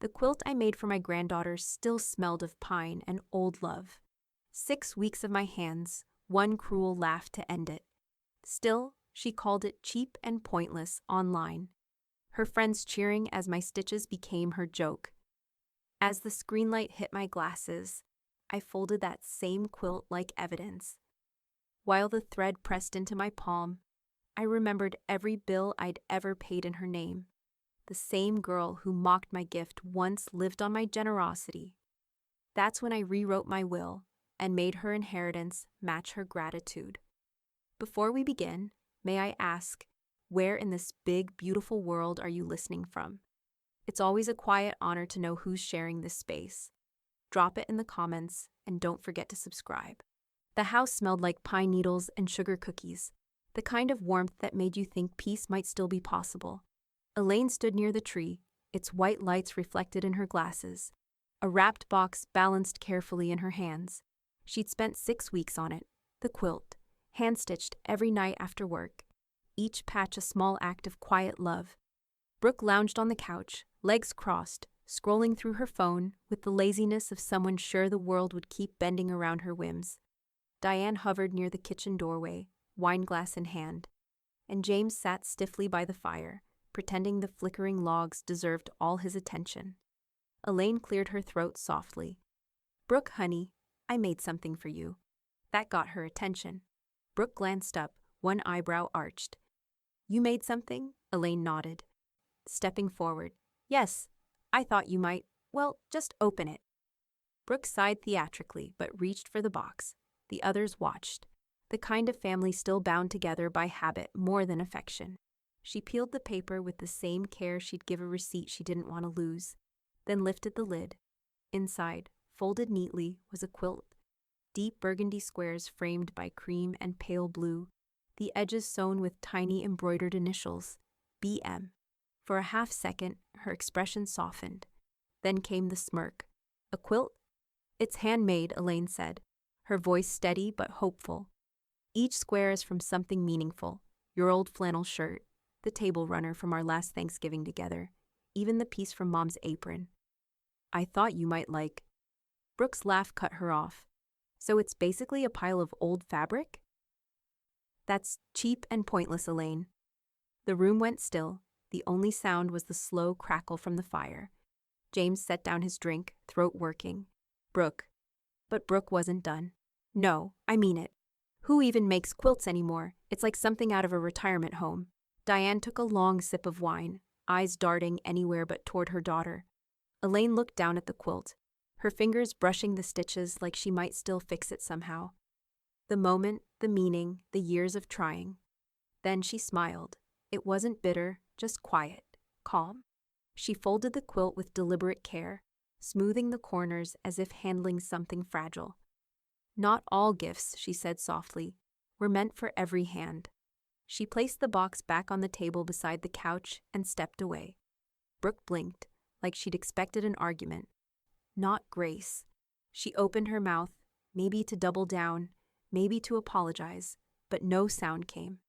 The quilt I made for my granddaughter still smelled of pine and old love. 6 weeks of my hands, one cruel laugh to end it. Still, she called it cheap and pointless online, her friends cheering as my stitches became her joke. As the screen light hit my glasses, I folded that same quilt like evidence. While the thread pressed into my palm, I remembered every bill I'd ever paid in her name. The same girl who mocked my gift once lived on my generosity. That's when I rewrote my will and made her inheritance match her gratitude. Before we begin, may I ask, where in this big, beautiful world are you listening from? It's always a quiet honor to know who's sharing this space. Drop it in the comments and don't forget to subscribe. The house smelled like pine needles and sugar cookies, the kind of warmth that made you think peace might still be possible. Elaine stood near the tree, its white lights reflected in her glasses, a wrapped box balanced carefully in her hands. She'd spent 6 weeks on it, the quilt, hand-stitched every night after work, each patch a small act of quiet love. Brooke lounged on the couch, legs crossed, scrolling through her phone with the laziness of someone sure the world would keep bending around her whims. Diane hovered near the kitchen doorway, wineglass in hand, and James sat stiffly by the fire, pretending the flickering logs deserved all his attention. Elaine cleared her throat softly. "Brooke, honey, I made something for you." That got her attention. Brooke glanced up, one eyebrow arched. "You made something?" Elaine nodded, stepping forward. "Yes, I thought you might. Well, just open it." Brooke sighed theatrically, but reached for the box. The others watched, the kind of family still bound together by habit more than affection. She peeled the paper with the same care she'd give a receipt she didn't want to lose, then lifted the lid. Inside, folded neatly, was a quilt. Deep burgundy squares framed by cream and pale blue, the edges sewn with tiny embroidered initials, BM. For a half second, her expression softened. Then came the smirk. "A quilt?" "It's handmade," Elaine said, her voice steady but hopeful. "Each square is from something meaningful. Your old flannel shirt, the table runner from our last Thanksgiving together, even the piece from Mom's apron. I thought you might like—" Brooke's laugh cut her off. "So it's basically a pile of old fabric?" "That's cheap and pointless, Elaine." The room went still. The only sound was the slow crackle from the fire. James set down his drink, throat working. "Brooke." But Brooke wasn't done. "No, I mean it. Who even makes quilts anymore? It's like something out of a retirement home." Diane took a long sip of wine, eyes darting anywhere but toward her daughter. Elaine looked down at the quilt, her fingers brushing the stitches like she might still fix it somehow. The moment, the meaning, the years of trying. Then she smiled. It wasn't bitter, just quiet, calm. She folded the quilt with deliberate care, smoothing the corners as if handling something fragile. "Not all gifts," she said softly, "were meant for every hand." She placed the box back on the table beside the couch and stepped away. Brooke blinked, like she'd expected an argument. Not grace. She opened her mouth, maybe to double down, maybe to apologize, but no sound came.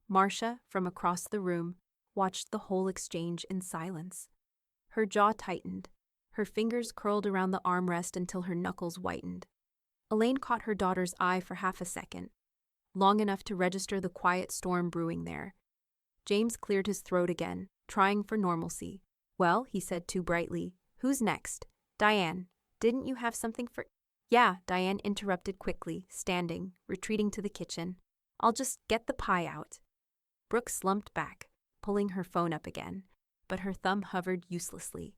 Marcia, from across the room, watched the whole exchange in silence. Her jaw tightened. Her fingers curled around the armrest until her knuckles whitened. Elaine caught her daughter's eye for half a second, long enough to register the quiet storm brewing there. James cleared his throat again, trying for normalcy. "Well," he said too brightly, "who's next? Diane, didn't you have something for—" "Yeah," Diane interrupted quickly, standing, retreating to the kitchen. "I'll just get the pie out." Brooke slumped back, pulling her phone up again, but her thumb hovered uselessly.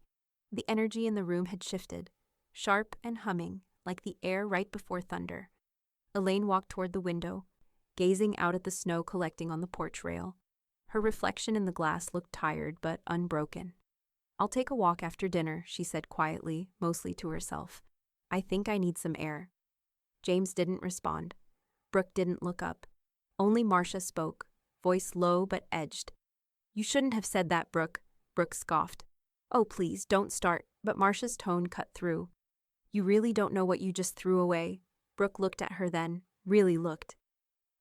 The energy in the room had shifted, sharp and humming, like the air right before thunder. Elaine walked toward the window, gazing out at the snow collecting on the porch rail. Her reflection in the glass looked tired but unbroken. "I'll take a walk after dinner," she said quietly, mostly to herself. "I think I need some air." James didn't respond. Brooke didn't look up. Only Marcia spoke, voice low but edged. "You shouldn't have said that, Brooke," Brooke scoffed. "Oh, please, don't start," but Marcia's tone cut through. "You really don't know what you just threw away." Brooke looked at her then, really looked.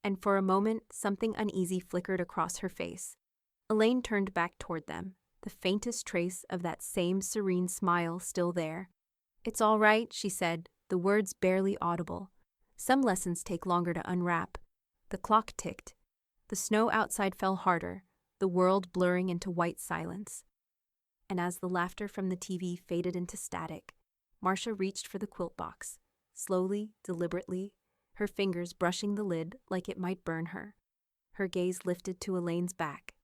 And for a moment, something uneasy flickered across her face. Elaine turned back toward them, the faintest trace of that same serene smile still there. "It's all right," she said, the words barely audible. "Some lessons take longer to unwrap." The clock ticked. The snow outside fell harder, the world blurring into white silence. And as the laughter from the TV faded into static, Marcia reached for the quilt box, slowly, deliberately, her fingers brushing the lid like it might burn her. Her gaze lifted to Elaine's back.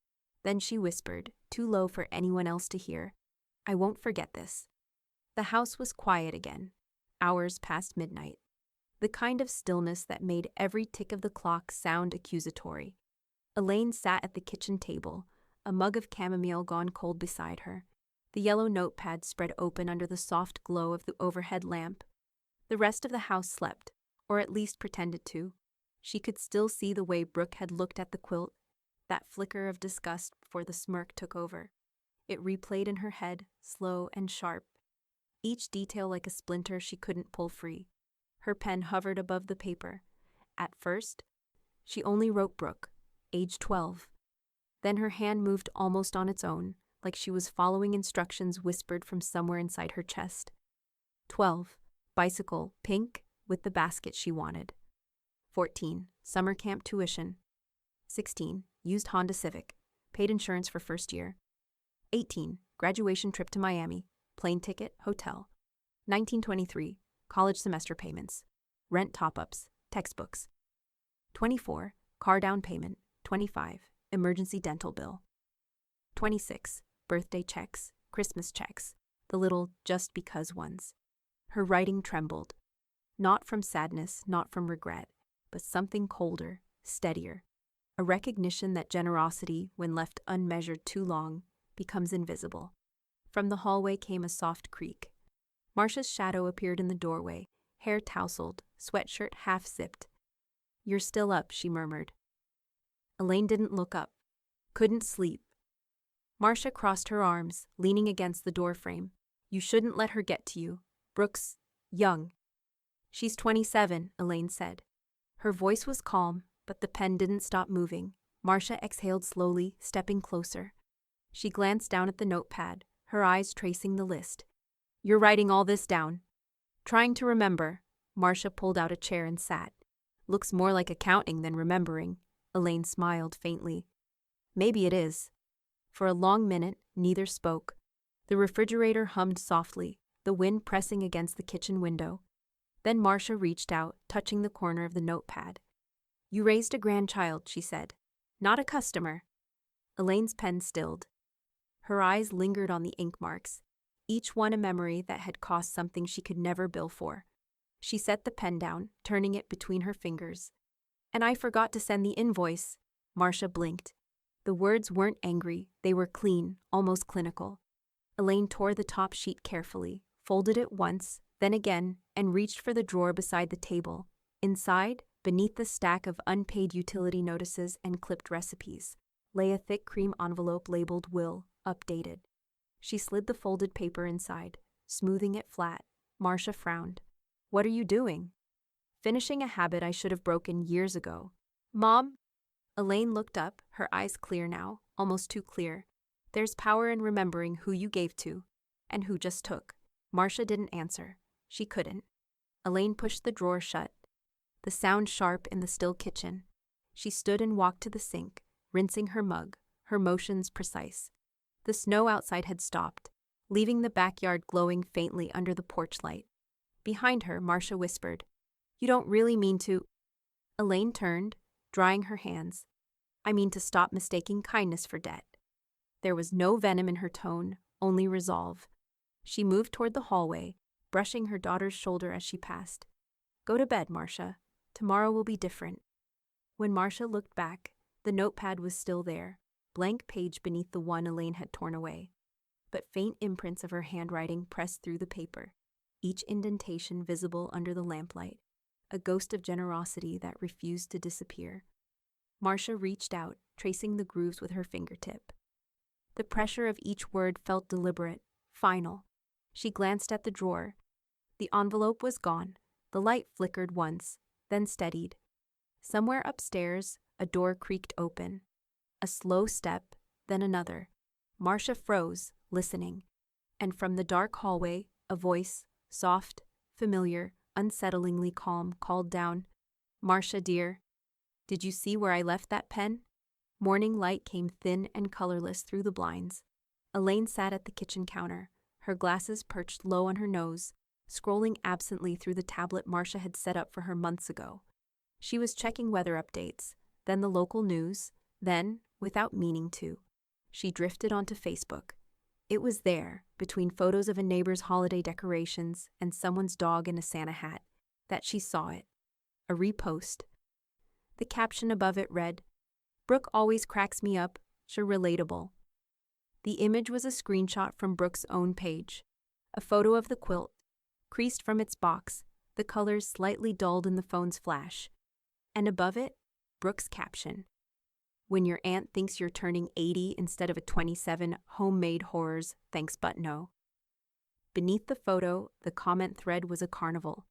Then she whispered, too low for anyone else to hear, "I won't forget this." The house was quiet again, hours past midnight. The kind of stillness that made every tick of the clock sound accusatory. Elaine sat at the kitchen table, a mug of chamomile gone cold beside her, the yellow notepad spread open under the soft glow of the overhead lamp. The rest of the house slept, or at least pretended to. She could still see the way Brooke had looked at the quilt, that flicker of disgust before the smirk took over. It replayed in her head, slow and sharp, each detail like a splinter she couldn't pull free. Her pen hovered above the paper. At first, she only wrote Brooke, age 12. Then her hand moved almost on its own, like she was following instructions whispered from somewhere inside her chest. 12. Bicycle, pink, with the basket she wanted. 14. Summer camp tuition. 16. Used Honda Civic. Paid insurance for first year. 18. Graduation trip to Miami. Plane ticket, hotel. 1923. College semester payments. Rent top-ups. Textbooks. 24. Car down payment. 25. Emergency dental bill. 26. Birthday checks. Christmas checks. The little just because ones. Her writing trembled. Not from sadness, not from regret, but something colder, steadier. A recognition that generosity, when left unmeasured too long, becomes invisible. From the hallway came a soft creak. Marcia's shadow appeared in the doorway, hair tousled, sweatshirt half-zipped. "You're still up," she murmured. Elaine didn't look up. Couldn't sleep. Marcia crossed her arms, leaning against the doorframe. "You shouldn't let her get to you. Brooke's young." "She's 27, Elaine said. Her voice was calm, but the pen didn't stop moving. Marcia exhaled slowly, stepping closer. She glanced down at the notepad, her eyes tracing the list. "You're writing all this down?" "Trying to remember." Marcia pulled out a chair and sat. "Looks more like accounting than remembering." Elaine smiled faintly. "Maybe it is." For a long minute, neither spoke. The refrigerator hummed softly, the wind pressing against the kitchen window. Then Marcia reached out, touching the corner of the notepad. "You raised a grandchild," she said. "Not a customer." Elaine's pen stilled. Her eyes lingered on the ink marks, each one a memory that had cost something she could never bill for. She set the pen down, turning it between her fingers. "And I forgot to send the invoice." Marcia blinked. The words weren't angry, they were clean, almost clinical. Elaine tore the top sheet carefully, folded it once, then again, and reached for the drawer beside the table. Inside, beneath the stack of unpaid utility notices and clipped recipes, lay a thick cream envelope labeled "Will, updated." She slid the folded paper inside, smoothing it flat. Marcia frowned. "What are you doing?" "Finishing a habit I should have broken years ago." "Mom?" Elaine looked up, her eyes clear now, almost too clear. "There's power in remembering who you gave to, and who just took." Marcia didn't answer. She couldn't. Elaine pushed the drawer shut, the sound sharp in the still kitchen. She stood and walked to the sink, rinsing her mug, her motions precise. The snow outside had stopped, leaving the backyard glowing faintly under the porch light. Behind her, Marcia whispered, "You don't really mean to—" Elaine turned, drying her hands. "I mean to stop mistaking kindness for debt." There was no venom in her tone, only resolve. She moved toward the hallway, brushing her daughter's shoulder as she passed. "Go to bed, Marcia. Tomorrow will be different." When Marcia looked back, the notepad was still there, blank page beneath the one Elaine had torn away. But faint imprints of her handwriting pressed through the paper, each indentation visible under the lamplight, a ghost of generosity that refused to disappear. Marcia reached out, tracing the grooves with her fingertip. The pressure of each word felt deliberate, final. She glanced at the drawer. The envelope was gone. The light flickered once, then steadied. Somewhere upstairs, a door creaked open. A slow step, then another. Marcia froze, listening. And from the dark hallway, a voice, soft, familiar, unsettlingly calm, called down, "Marcia, dear, did you see where I left that pen?" Morning light came thin and colorless through the blinds. Elaine sat at the kitchen counter, her glasses perched low on her nose, scrolling absently through the tablet Marcia had set up for her months ago. She was checking weather updates, then the local news, then, without meaning to, she drifted onto Facebook. It was there, between photos of a neighbor's holiday decorations and someone's dog in a Santa hat, that she saw it. A repost. The caption above it read, "Brooke always cracks me up, she's relatable." The image was a screenshot from Brooke's own page. A photo of the quilt, creased from its box, the colors slightly dulled in the phone's flash. And above it, Brooke's caption, "When your aunt thinks you're turning 80 instead of a 27, homemade horrors, thanks but no." Beneath the photo, the comment thread was a carnival.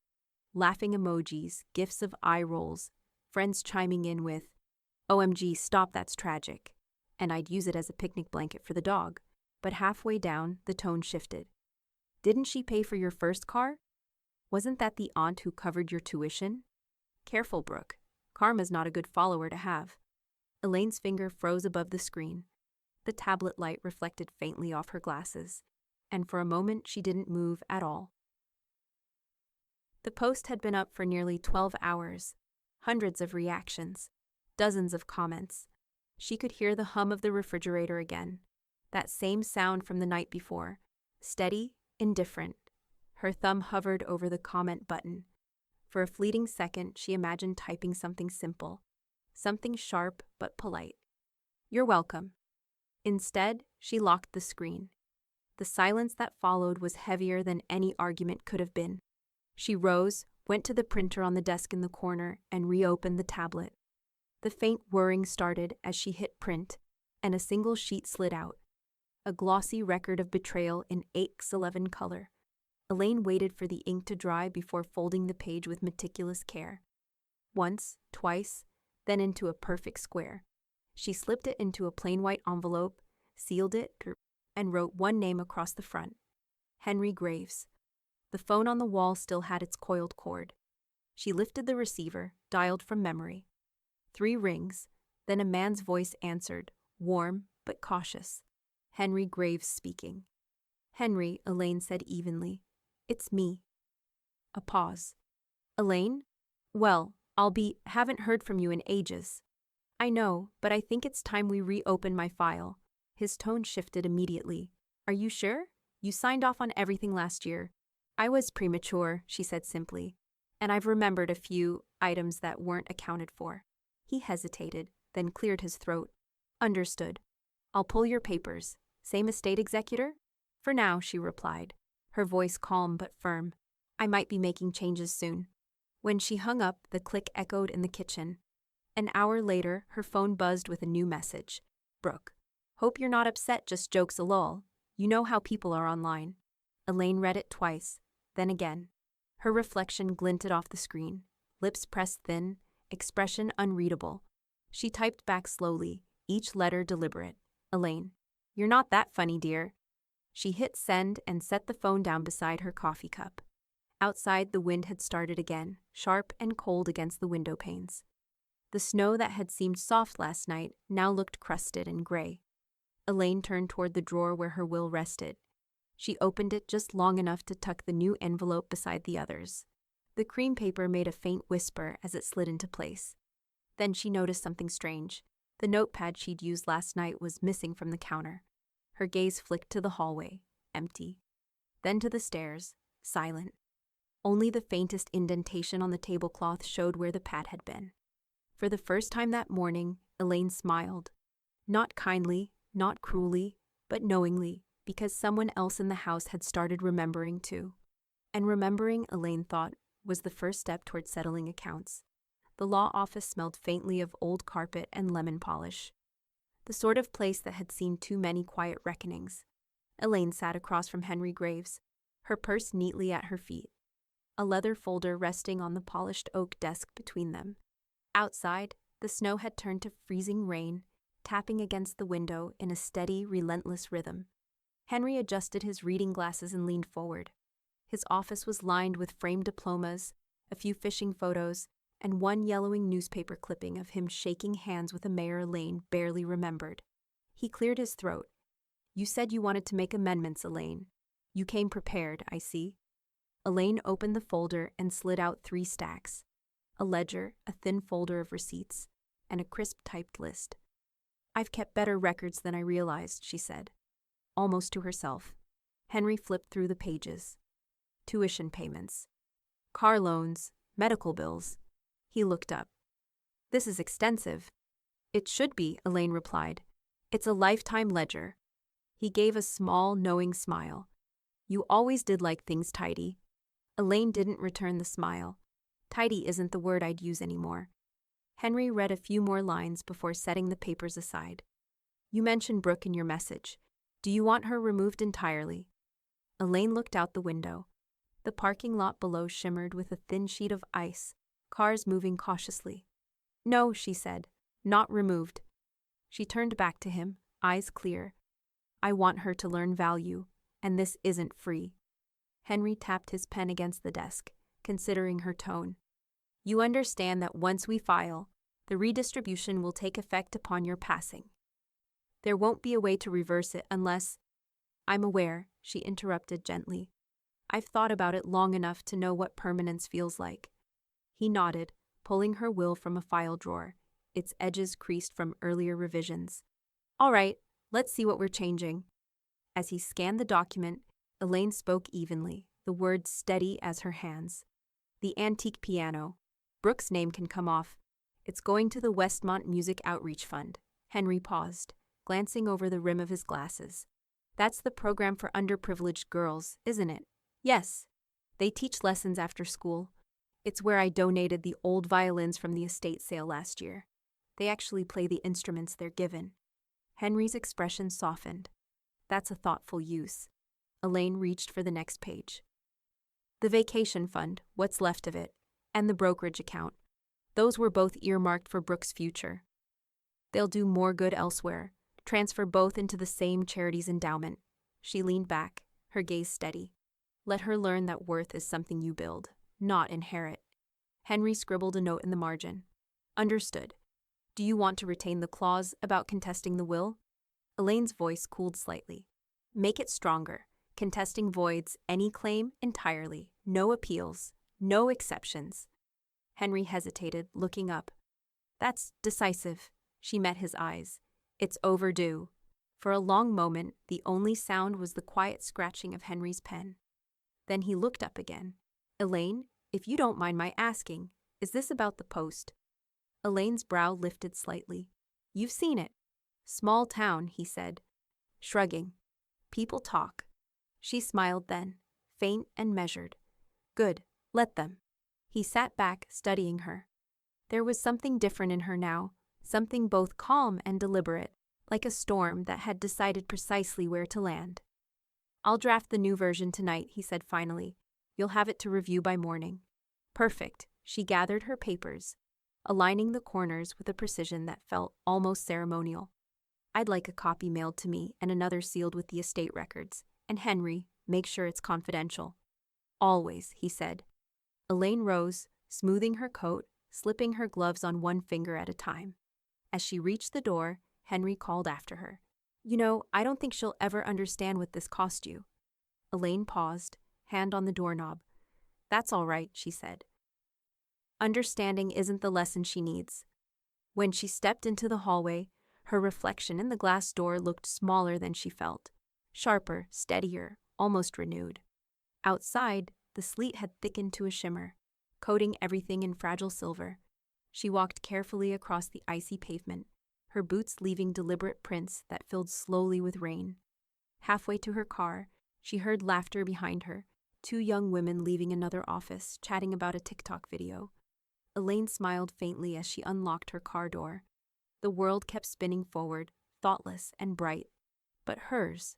Laughing emojis, gifs of eye rolls, friends chiming in with, "OMG, stop, that's tragic." And I'd use it as a picnic blanket for the dog. But halfway down, the tone shifted. "Didn't she pay for your first car? Wasn't that the aunt who covered your tuition? Careful, Brooke. Karma's not a good follower to have." Elaine's finger froze above the screen. The tablet light reflected faintly off her glasses, and for a moment she didn't move at all. The post had been up for nearly 12 hours. Hundreds of reactions. Dozens of comments. She could hear the hum of the refrigerator again. That same sound from the night before. Steady, indifferent. Her thumb hovered over the comment button. For a fleeting second, she imagined typing something simple. Something sharp but polite. "You're welcome." Instead, she locked the screen. The silence that followed was heavier than any argument could have been. She rose, went to the printer on the desk in the corner, and reopened the tablet. The faint whirring started as she hit print, and a single sheet slid out. A glossy record of betrayal in 8x11 color. Elaine waited for the ink to dry before folding the page with meticulous care. Once, twice, then into a perfect square. She slipped it into a plain white envelope, sealed it, and wrote one name across the front. Henry Graves. The phone on the wall still had its coiled cord. She lifted the receiver, dialed from memory. 3 rings, then a man's voice answered, warm but cautious. Henry Graves speaking. "Henry," Elaine said evenly. "It's me." A pause. "Elaine? Well, haven't heard from you in ages." "I know, but I think it's time we reopen my file." His tone shifted immediately. "Are you sure? You signed off on everything last year." "I was premature," she said simply, "and I've remembered a few items that weren't accounted for." He hesitated, then cleared his throat. "Understood. I'll pull your papers. Same estate executor?" "For now," she replied, her voice calm but firm. "I might be making changes soon." When she hung up, the click echoed in the kitchen. An hour later, her phone buzzed with a new message. "Brooke, hope you're not upset, just jokes a lull. You know how people are online." Elaine read it twice, then again. Her reflection glinted off the screen, lips pressed thin, expression unreadable. She typed back slowly, each letter deliberate. "Elaine, you're not that funny, dear." She hit send and set the phone down beside her coffee cup. Outside, the wind had started again, sharp and cold against the window panes. The snow that had seemed soft last night now looked crusted and gray. Elaine turned toward the drawer where her will rested. She opened it just long enough to tuck the new envelope beside the others. The cream paper made a faint whisper as it slid into place. Then she noticed something strange. The notepad she'd used last night was missing from the counter. Her gaze flicked to the hallway, empty. Then to the stairs, silent. Only the faintest indentation on the tablecloth showed where the pad had been. For the first time that morning, Elaine smiled. Not kindly, not cruelly, but knowingly, because someone else in the house had started remembering too. And remembering, Elaine thought, was the first step toward settling accounts. The law office smelled faintly of old carpet and lemon polish. The sort of place that had seen too many quiet reckonings. Elaine sat across from Henry Graves, her purse neatly at her feet, a leather folder resting on the polished oak desk between them. Outside, the snow had turned to freezing rain, tapping against the window in a steady, relentless rhythm. Henry adjusted his reading glasses and leaned forward. His office was lined with framed diplomas, a few fishing photos, and one yellowing newspaper clipping of him shaking hands with a mayor Elaine barely remembered. He cleared his throat. "You said you wanted to make amendments, Elaine. You came prepared, I see." Elaine opened the folder and slid out 3 stacks: a ledger, a thin folder of receipts, and a crisp-typed list. "I've kept better records than I realized," she said, almost to herself. Henry flipped through the pages. Tuition payments, car loans, medical bills. He looked up. "This is extensive." "It should be," Elaine replied. "It's a lifetime ledger." He gave a small, knowing smile. "You always did like things tidy." Elaine didn't return the smile. Tidy isn't the word I'd use anymore. Henry read a few more lines before setting the papers aside. "You mentioned Brooke in your message. Do you want her removed entirely?" Elaine looked out the window. The parking lot below shimmered with a thin sheet of ice, cars moving cautiously. "No," she said, "not removed." She turned back to him, eyes clear. "I want her to learn value, and this isn't free." Henry tapped his pen against the desk, considering her tone. "You understand that once we file, the redistribution will take effect upon your passing. There won't be a way to reverse it unless—" "I'm aware," she interrupted gently. "I've thought about it long enough to know what permanence feels like." He nodded, pulling her will from a file drawer, its edges creased from earlier revisions. "All right, let's see what we're changing." As he scanned the document, Elaine spoke evenly, the words steady as her hands. "The antique piano. Brooke's name can come off. It's going to the Westmont Music Outreach Fund." Henry paused, glancing over the rim of his glasses. "That's the program for underprivileged girls, isn't it?" "Yes. They teach lessons after school. It's where I donated the old violins from the estate sale last year. They actually play the instruments they're given." Henry's expression softened. "That's a thoughtful use." Elaine reached for the next page. "The vacation fund, what's left of it, and the brokerage account. Those were both earmarked for Brooke's future. They'll do more good elsewhere. Transfer both into the same charity's endowment." She leaned back, her gaze steady. "Let her learn that worth is something you build, not inherit." Henry scribbled a note in the margin. "Understood. Do you want to retain the clause about contesting the will?" Elaine's voice cooled slightly. "Make it stronger. Contesting voids any claim entirely. No appeals. No exceptions." Henry hesitated, looking up. "That's decisive." She met his eyes. "It's overdue." For a long moment, the only sound was the quiet scratching of Henry's pen. Then he looked up again. "Elaine, if you don't mind my asking, is this about the Post?" Elaine's brow lifted slightly. "You've seen it." "Small town," he said, shrugging. "People talk." She smiled then, faint and measured. "Good, let them." He sat back, studying her. There was something different in her now, something both calm and deliberate, like a storm that had decided precisely where to land. "I'll draft the new version tonight," he said finally. "You'll have it to review by morning." "Perfect." She gathered her papers, aligning the corners with a precision that felt almost ceremonial. "I'd like a copy mailed to me and another sealed with the estate records. And Henry, make sure it's confidential." "Always," he said. Elaine rose, smoothing her coat, slipping her gloves on one finger at a time. As she reached the door, Henry called after her. "You know, I don't think she'll ever understand what this cost you." Elaine paused, hand on the doorknob. "That's all right," she said. Understanding isn't the lesson she needs. When she stepped into the hallway, her reflection in the glass door looked smaller than she felt. Sharper, steadier, almost renewed. Outside, the sleet had thickened to a shimmer, coating everything in fragile silver. She walked carefully across the icy pavement, her boots leaving deliberate prints that filled slowly with rain. Halfway to her car, she heard laughter behind her, 2 young women leaving another office, chatting about a TikTok video. Elaine smiled faintly as she unlocked her car door. The world kept spinning forward, thoughtless and bright. But hers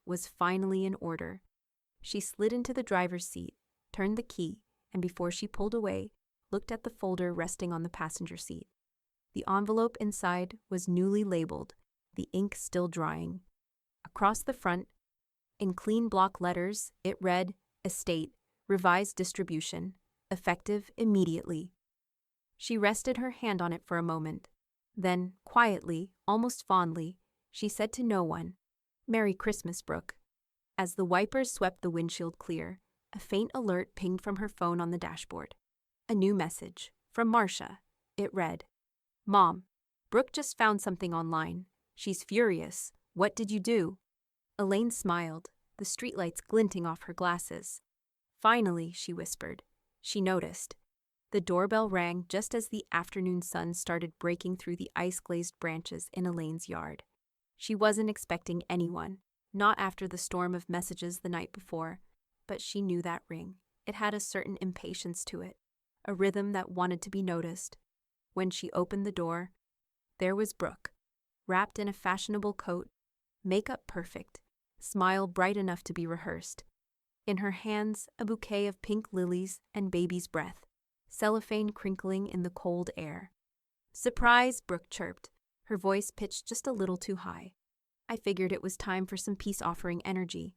was finally in order. She slid into the driver's seat, turned the key, and before she pulled away, looked at the folder resting on the passenger seat. The envelope inside was newly labeled, the ink still drying. Across the front, in clean block letters, it read, Estate, revised distribution, effective immediately. She rested her hand on it for a moment. Then, quietly, almost fondly, she said to no one, Merry Christmas, Brooke. As the wipers swept the windshield clear, a faint alert pinged from her phone on the dashboard. A new message, from Marcia. It read, Mom, Brooke just found something online. She's furious. What did you do? Elaine smiled, the streetlights glinting off her glasses. Finally, she whispered. She noticed. The doorbell rang just as the afternoon sun started breaking through the ice-glazed branches in Elaine's yard. She wasn't expecting anyone, not after the storm of messages the night before, but she knew that ring. It had a certain impatience to it, a rhythm that wanted to be noticed. When she opened the door, there was Brooke, wrapped in a fashionable coat, makeup perfect, smile bright enough to be rehearsed. In her hands, a bouquet of pink lilies and baby's breath, cellophane crinkling in the cold air. Surprise, Brooke chirped, her voice pitched just a little too high. I figured it was time for some peace-offering energy.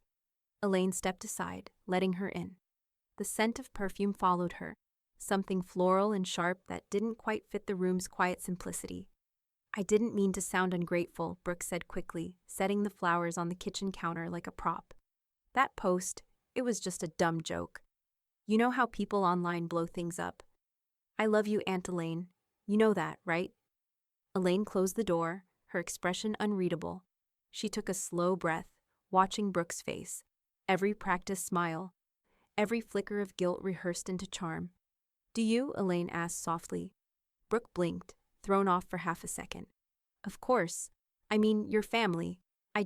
Elaine stepped aside, letting her in. The scent of perfume followed her, something floral and sharp that didn't quite fit the room's quiet simplicity. I didn't mean to sound ungrateful, Brooke said quickly, setting the flowers on the kitchen counter like a prop. That post, it was just a dumb joke. You know how people online blow things up. I love you, Aunt Elaine. You know that, right? Elaine closed the door, her expression unreadable. She took a slow breath, watching Brooke's face, every practiced smile, every flicker of guilt rehearsed into charm. Do you? Elaine asked softly. Brooke blinked, thrown off for half a second. Of course. I mean, your family. I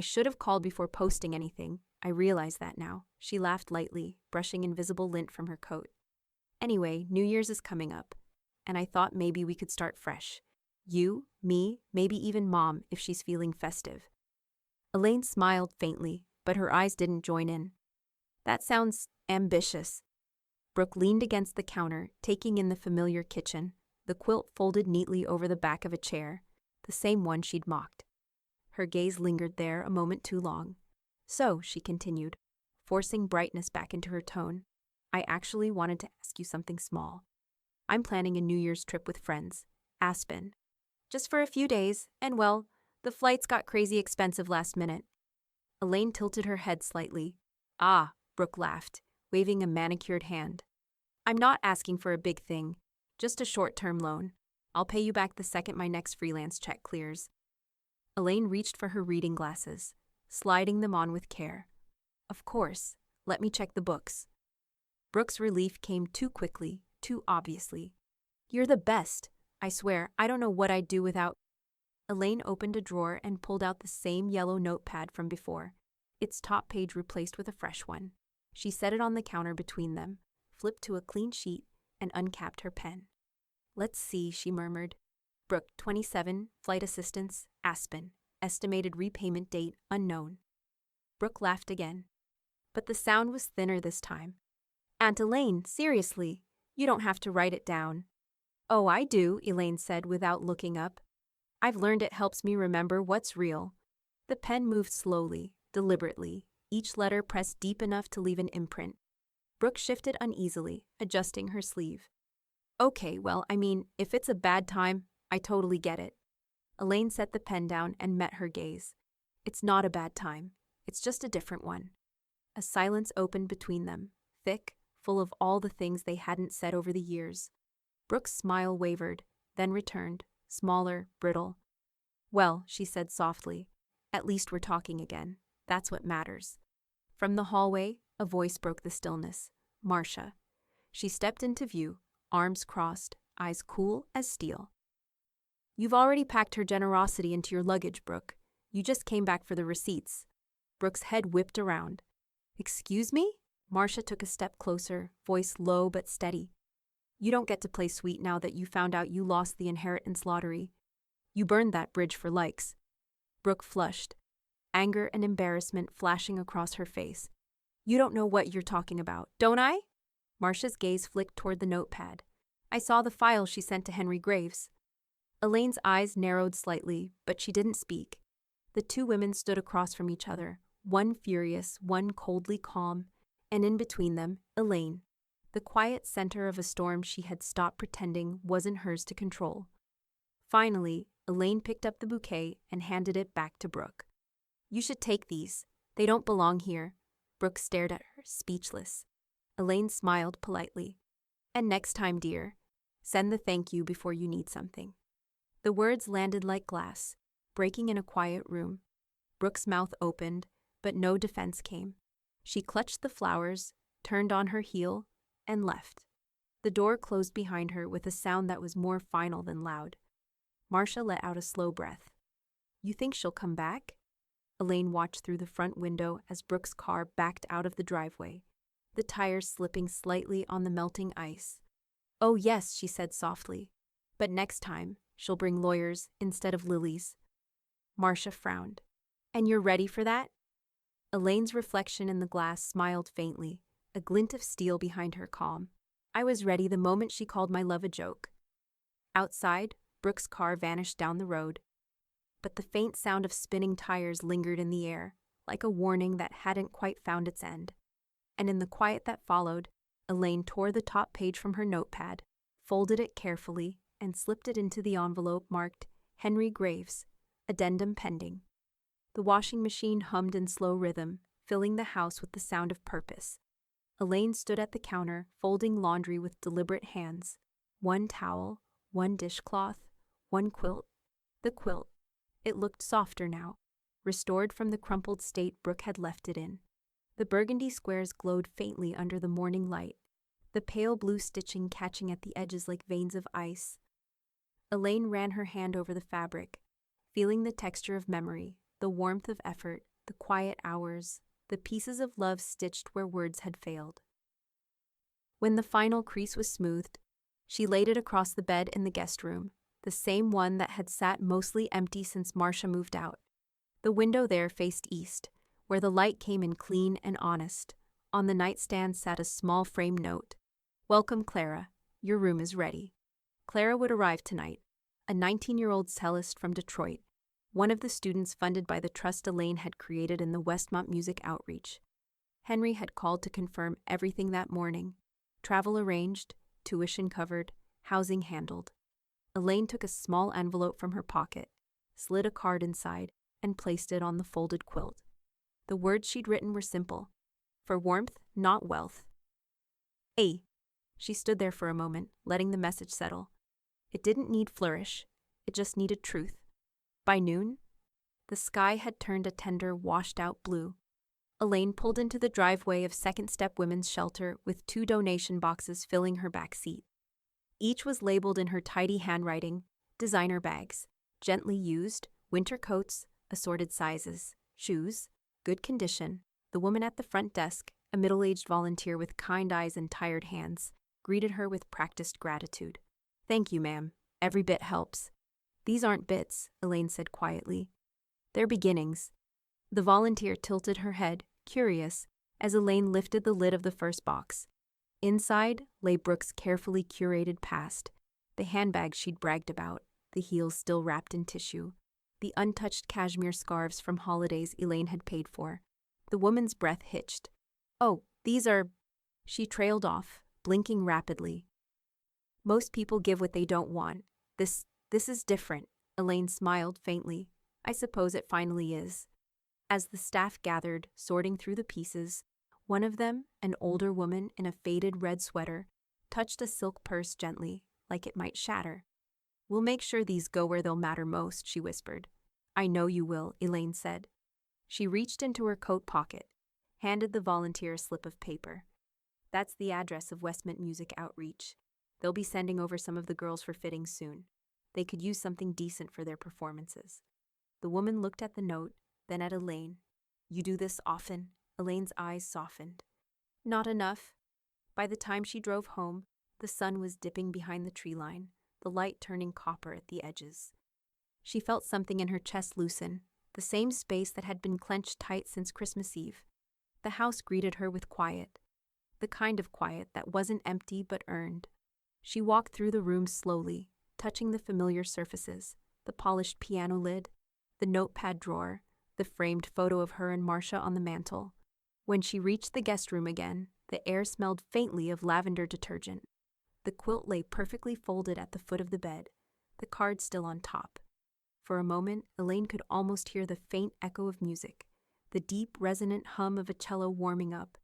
should have called before posting anything. I realize that now. She laughed lightly, brushing invisible lint from her coat. Anyway, New Year's is coming up, and I thought maybe we could start fresh. You, me, maybe even Mom if she's feeling festive. Elaine smiled faintly, but her eyes didn't join in. That sounds ambitious. Brooke leaned against the counter, taking in the familiar kitchen, the quilt folded neatly over the back of a chair, the same one she'd mocked. Her gaze lingered there a moment too long. So, she continued, forcing brightness back into her tone, I actually wanted to ask you something small. I'm planning a New Year's trip with friends, Aspen. Just for a few days, and well, the flights got crazy expensive last minute. Elaine tilted her head slightly. Ah, Brooke laughed, waving a manicured hand. I'm not asking for a big thing, just a short-term loan. I'll pay you back the second my next freelance check clears. Elaine reached for her reading glasses, sliding them on with care. Of course, let me check the books. Brooke's relief came too quickly, too obviously. You're the best. I swear, I don't know what I'd do without. Elaine opened a drawer and pulled out the same yellow notepad from before, its top page replaced with a fresh one. She set it on the counter between them, flipped to a clean sheet, and uncapped her pen. Let's see, she murmured. Brooke, 27, flight assistance, Aspen. Estimated repayment date unknown. Brooke laughed again, but the sound was thinner this time. Aunt Elaine, seriously, you don't have to write it down. Oh, I do, Elaine said without looking up. I've learned it helps me remember what's real. The pen moved slowly, deliberately, each letter pressed deep enough to leave an imprint. Brooke shifted uneasily, adjusting her sleeve. Okay, well, I mean, if it's a bad time, I totally get it. Elaine set the pen down and met her gaze. It's not a bad time. It's just a different one. A silence opened between them, thick, full of all the things they hadn't said over the years. Brooke's smile wavered, then returned, smaller, brittle. Well, she said softly, at least we're talking again. That's what matters. From the hallway, a voice broke the stillness. Marcia. She stepped into view, arms crossed, eyes cool as steel. You've already packed her generosity into your luggage, Brooke. You just came back for the receipts. Brooke's head whipped around. Excuse me? Marcia took a step closer, voice low but steady. You don't get to play sweet now that you found out you lost the inheritance lottery. You burned that bridge for likes. Brooke flushed, anger and embarrassment flashing across her face. You don't know what you're talking about, don't I? Marcia's gaze flicked toward the notepad. I saw the file she sent to Henry Graves. Elaine's eyes narrowed slightly, but she didn't speak. The two women stood across from each other, one furious, one coldly calm, and in between them, Elaine, the quiet center of a storm she had stopped pretending wasn't hers to control. Finally, Elaine picked up the bouquet and handed it back to Brooke. "You should take these. They don't belong here." Brooke stared at her, speechless. Elaine smiled politely. "And next time, dear, send the thank you before you need something." The words landed like glass, breaking in a quiet room. Brooke's mouth opened, but no defense came. She clutched the flowers, turned on her heel, and left. The door closed behind her with a sound that was more final than loud. Marcia let out a slow breath. "You think she'll come back?" Elaine watched through the front window as Brooke's car backed out of the driveway, the tires slipping slightly on the melting ice. "Oh yes," she said softly. "But next time, she'll bring lawyers instead of lilies." Marcia frowned. "And you're ready for that?" Elaine's reflection in the glass smiled faintly, a glint of steel behind her calm. "I was ready the moment she called my love a joke." Outside, Brooke's car vanished down the road, but the faint sound of spinning tires lingered in the air, like a warning that hadn't quite found its end. And in the quiet that followed, Elaine tore the top page from her notepad, folded it carefully, and slipped it into the envelope marked Henry Graves, addendum pending. The washing machine hummed in slow rhythm, filling the house with the sound of purpose. Elaine stood at the counter, folding laundry with deliberate hands. One towel, one dishcloth, one quilt. The quilt. It looked softer now, restored from the crumpled state Brooke had left it in. The burgundy squares glowed faintly under the morning light, the pale blue stitching catching at the edges like veins of ice. Elaine ran her hand over the fabric, feeling the texture of memory, the warmth of effort, the quiet hours, the pieces of love stitched where words had failed. When the final crease was smoothed, she laid it across the bed in the guest room, the same one that had sat mostly empty since Marcia moved out. The window there faced east, where the light came in clean and honest. On the nightstand sat a small frame note. "Welcome, Clara. Your room is ready." Clara would arrive tonight, a 19-year-old cellist from Detroit, one of the students funded by the trust Elaine had created in the Westmont Music Outreach. Henry had called to confirm everything that morning. Travel arranged, tuition covered, housing handled. Elaine took a small envelope from her pocket, slid a card inside, and placed it on the folded quilt. The words she'd written were simple. For warmth, not wealth. A. She stood there for a moment, letting the message settle. It didn't need flourish. It just needed truth. By noon, the sky had turned a tender, washed-out blue. Elaine pulled into the driveway of Second Step Women's Shelter with 2 donation boxes filling her back seat. Each was labeled in her tidy handwriting, designer bags, gently used, winter coats, assorted sizes, shoes, good condition. The woman at the front desk, a middle-aged volunteer with kind eyes and tired hands, greeted her with practiced gratitude. "Thank you, ma'am. Every bit helps." "These aren't bits," Elaine said quietly. "They're beginnings." The volunteer tilted her head, curious, as Elaine lifted the lid of the first box. Inside lay Brooke's carefully curated past, the handbag she'd bragged about, the heels still wrapped in tissue, the untouched cashmere scarves from holidays Elaine had paid for. The woman's breath hitched. "Oh, these are—" She trailed off, blinking rapidly. "Most people give what they don't want. This is different." Elaine smiled faintly. "I suppose it finally is." As the staff gathered, sorting through the pieces, one of them, an older woman in a faded red sweater, touched a silk purse gently, like it might shatter. "We'll make sure these go where they'll matter most," she whispered. "I know you will," Elaine said. She reached into her coat pocket, handed the volunteer a slip of paper. "That's the address of Westmont Music Outreach. They'll be sending over some of the girls for fittings soon. They could use something decent for their performances." The woman looked at the note, then at Elaine. "You do this often?" Elaine's eyes softened. "Not enough." By the time she drove home, the sun was dipping behind the tree line, the light turning copper at the edges. She felt something in her chest loosen, the same space that had been clenched tight since Christmas Eve. The house greeted her with quiet, the kind of quiet that wasn't empty but earned. She walked through the room slowly, touching the familiar surfaces, the polished piano lid, the notepad drawer, the framed photo of her and Marcia on the mantel. When she reached the guest room again, the air smelled faintly of lavender detergent. The quilt lay perfectly folded at the foot of the bed, the card still on top. For a moment, Elaine could almost hear the faint echo of music, the deep, resonant hum of a cello warming up,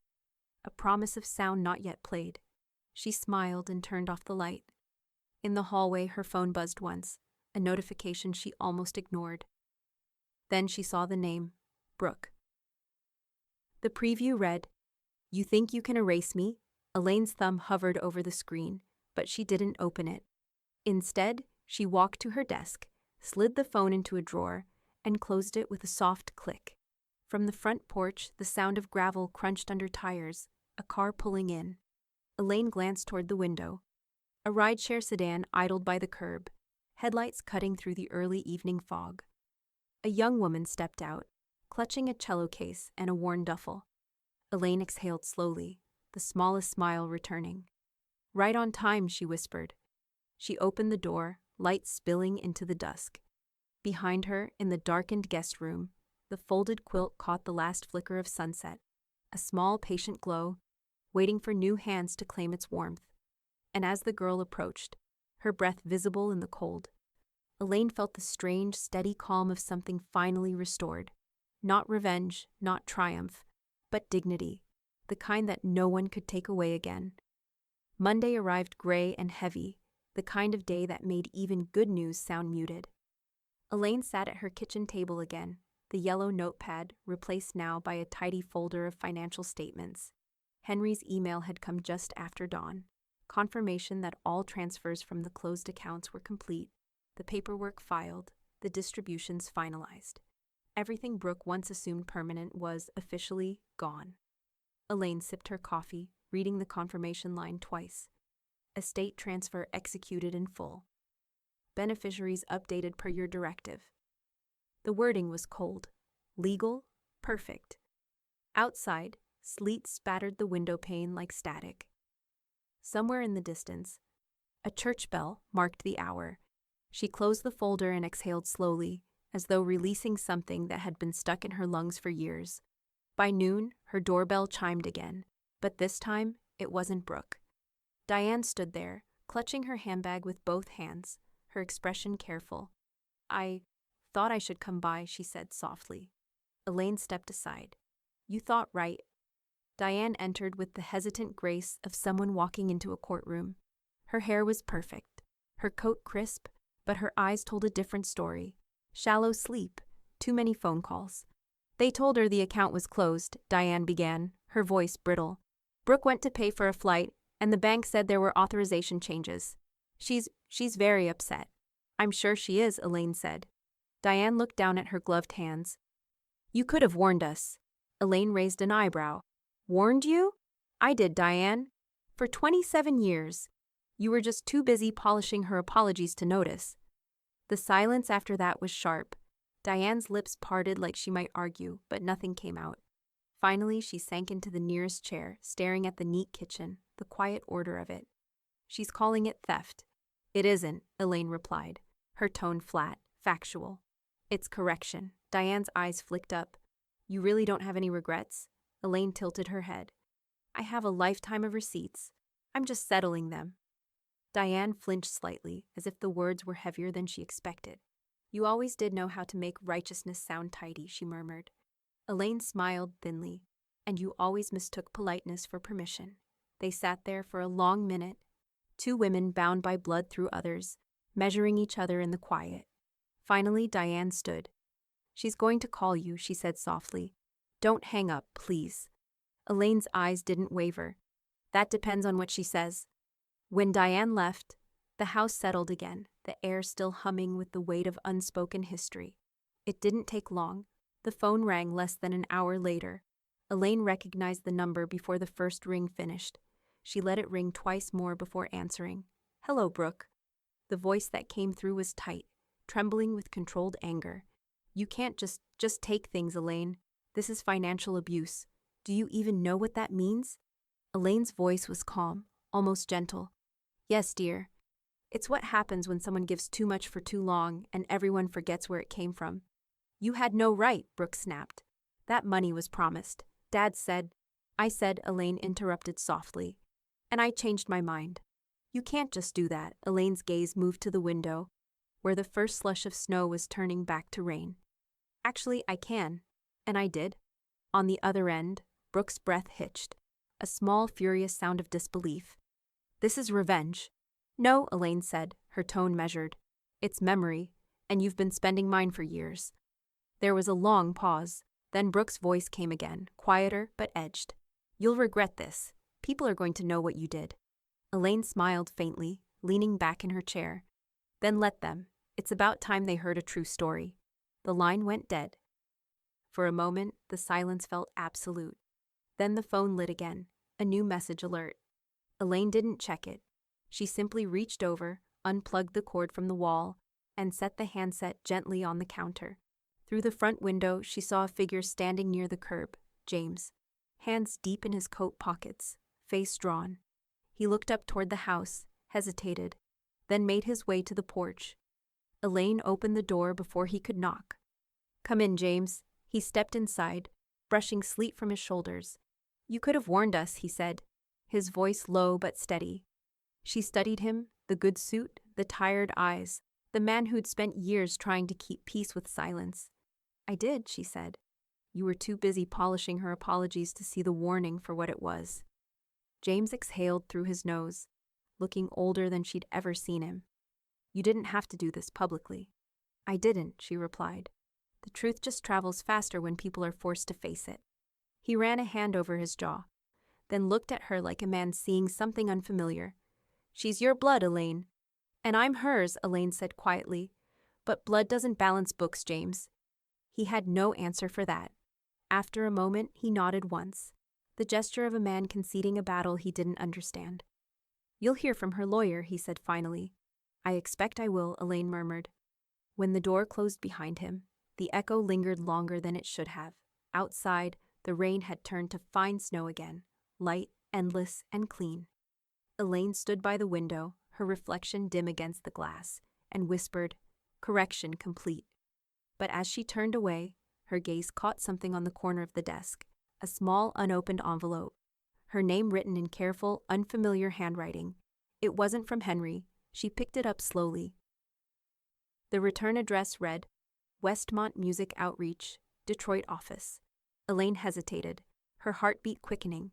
a promise of sound not yet played. She smiled and turned off the light. In the hallway, her phone buzzed once, a notification she almost ignored. Then she saw the name, Brooke. The preview read, "You think you can erase me?" Elaine's thumb hovered over the screen, but she didn't open it. Instead, she walked to her desk, slid the phone into a drawer, and closed it with a soft click. From the front porch, the sound of gravel crunched under tires, a car pulling in. Elaine glanced toward the window. A rideshare sedan idled by the curb, headlights cutting through the early evening fog. A young woman stepped out, clutching a cello case and a worn duffel. Elaine exhaled slowly, the smallest smile returning. "Right on time," she whispered. She opened the door, light spilling into the dusk. Behind her, in the darkened guest room, the folded quilt caught the last flicker of sunset, a small, patient glow, waiting for new hands to claim its warmth. And as the girl approached, her breath visible in the cold, Elaine felt the strange, steady calm of something finally restored. Not revenge, not triumph, but dignity, the kind that no one could take away again. Monday arrived gray and heavy, the kind of day that made even good news sound muted. Elaine sat at her kitchen table again, the yellow notepad replaced now by a tidy folder of financial statements. Henry's email had come just after dawn, confirmation that all transfers from the closed accounts were complete, the paperwork filed, the distributions finalized. Everything Brooke once assumed permanent was officially gone. Elaine sipped her coffee, reading the confirmation line twice. Estate transfer executed in full. Beneficiaries updated per your directive. The wording was cold, legal, perfect. Outside, sleet spattered the window pane like static. Somewhere in the distance, a church bell marked the hour. She closed the folder and exhaled slowly, as though releasing something that had been stuck in her lungs for years. By noon, her doorbell chimed again, but this time, it wasn't Brooke. Diane stood there, clutching her handbag with both hands, her expression careful. "I thought I should come by," she said softly. Elaine stepped aside. "You thought right." Diane entered with the hesitant grace of someone walking into a courtroom. Her hair was perfect, her coat crisp, but her eyes told a different story. Shallow sleep, too many phone calls. "They told her the account was closed," Diane began, her voice brittle. "Brooke went to pay for a flight, and the bank said there were authorization changes. She's very upset." "I'm sure she is," Elaine said. Diane looked down at her gloved hands. "You could have warned us." Elaine raised an eyebrow. "Warned you?" "I did, Diane. For 27 years. You were just too busy polishing her apologies to notice." The silence after that was sharp. Diane's lips parted like she might argue, but nothing came out. Finally, she sank into the nearest chair, staring at the neat kitchen, the quiet order of it. "She's calling it theft." "It isn't," Elaine replied, her tone flat, factual. "It's correction." Diane's eyes flicked up. "You really don't have any regrets?" Elaine tilted her head. "I have a lifetime of receipts. I'm just settling them." Diane flinched slightly, as if the words were heavier than she expected. "You always did know how to make righteousness sound tidy," she murmured. Elaine smiled thinly. "And you always mistook politeness for permission." They sat there for a long minute, two women bound by blood through others, measuring each other in the quiet. Finally, Diane stood. "She's going to call you," she said softly. "Don't hang up, please." Elaine's eyes didn't waver. "That depends on what she says." When Diane left, the house settled again, the air still humming with the weight of unspoken history. It didn't take long. The phone rang less than an hour later. Elaine recognized the number before the first ring finished. She let it ring twice more before answering. "Hello, Brooke." The voice that came through was tight, trembling with controlled anger. "You can't just take things, Elaine. This is financial abuse. Do you even know what that means?" Elaine's voice was calm, almost gentle. "Yes, dear. It's what happens when someone gives too much for too long and everyone forgets where it came from. You had no right, Brooke snapped. That money was promised. Dad said. I said, Elaine interrupted softly. And I changed my mind. You can't just do that. Elaine's gaze moved to the window, where the first slush of snow was turning back to rain. Actually, I can. And I did. On the other end, Brooke's breath hitched, a small, furious sound of disbelief. This is revenge. No, Elaine said, her tone measured. It's memory, and you've been spending mine for years. There was a long pause. Then Brooke's voice came again, quieter but edged. You'll regret this. People are going to know what you did. Elaine smiled faintly, leaning back in her chair. Then let them. It's about time they heard a true story. The line went dead. For a moment, the silence felt absolute. Then the phone lit again, a new message alert. Elaine didn't check it. She simply reached over, unplugged the cord from the wall, and set the handset gently on the counter. Through the front window, she saw a figure standing near the curb, James, hands deep in his coat pockets, face drawn. He looked up toward the house, hesitated, then made his way to the porch. Elaine opened the door before he could knock. Come in, James. He stepped inside, brushing sleep from his shoulders. You could have warned us, he said, his voice low but steady. She studied him, the good suit, the tired eyes, the man who'd spent years trying to keep peace with silence. I did, she said. You were too busy polishing her apologies to see the warning for what it was. James exhaled through his nose, looking older than she'd ever seen him. You didn't have to do this publicly. I didn't, she replied. The truth just travels faster when people are forced to face it. He ran a hand over his jaw, then looked at her like a man seeing something unfamiliar. She's your blood, Elaine. And I'm hers, Elaine said quietly. But blood doesn't balance books, James. He had no answer for that. After a moment, he nodded once, the gesture of a man conceding a battle he didn't understand. You'll hear from her lawyer, he said finally. I expect I will, Elaine murmured. When the door closed behind him, the echo lingered longer than it should have. Outside, the rain had turned to fine snow again, light, endless, and clean. Elaine stood by the window, her reflection dim against the glass, and whispered, Correction complete. But as she turned away, her gaze caught something on the corner of the desk, a small unopened envelope. Her name written in careful, unfamiliar handwriting. It wasn't from Henry. She picked it up slowly. The return address read, Westmont Music Outreach, Detroit office. Elaine hesitated, her heartbeat quickening.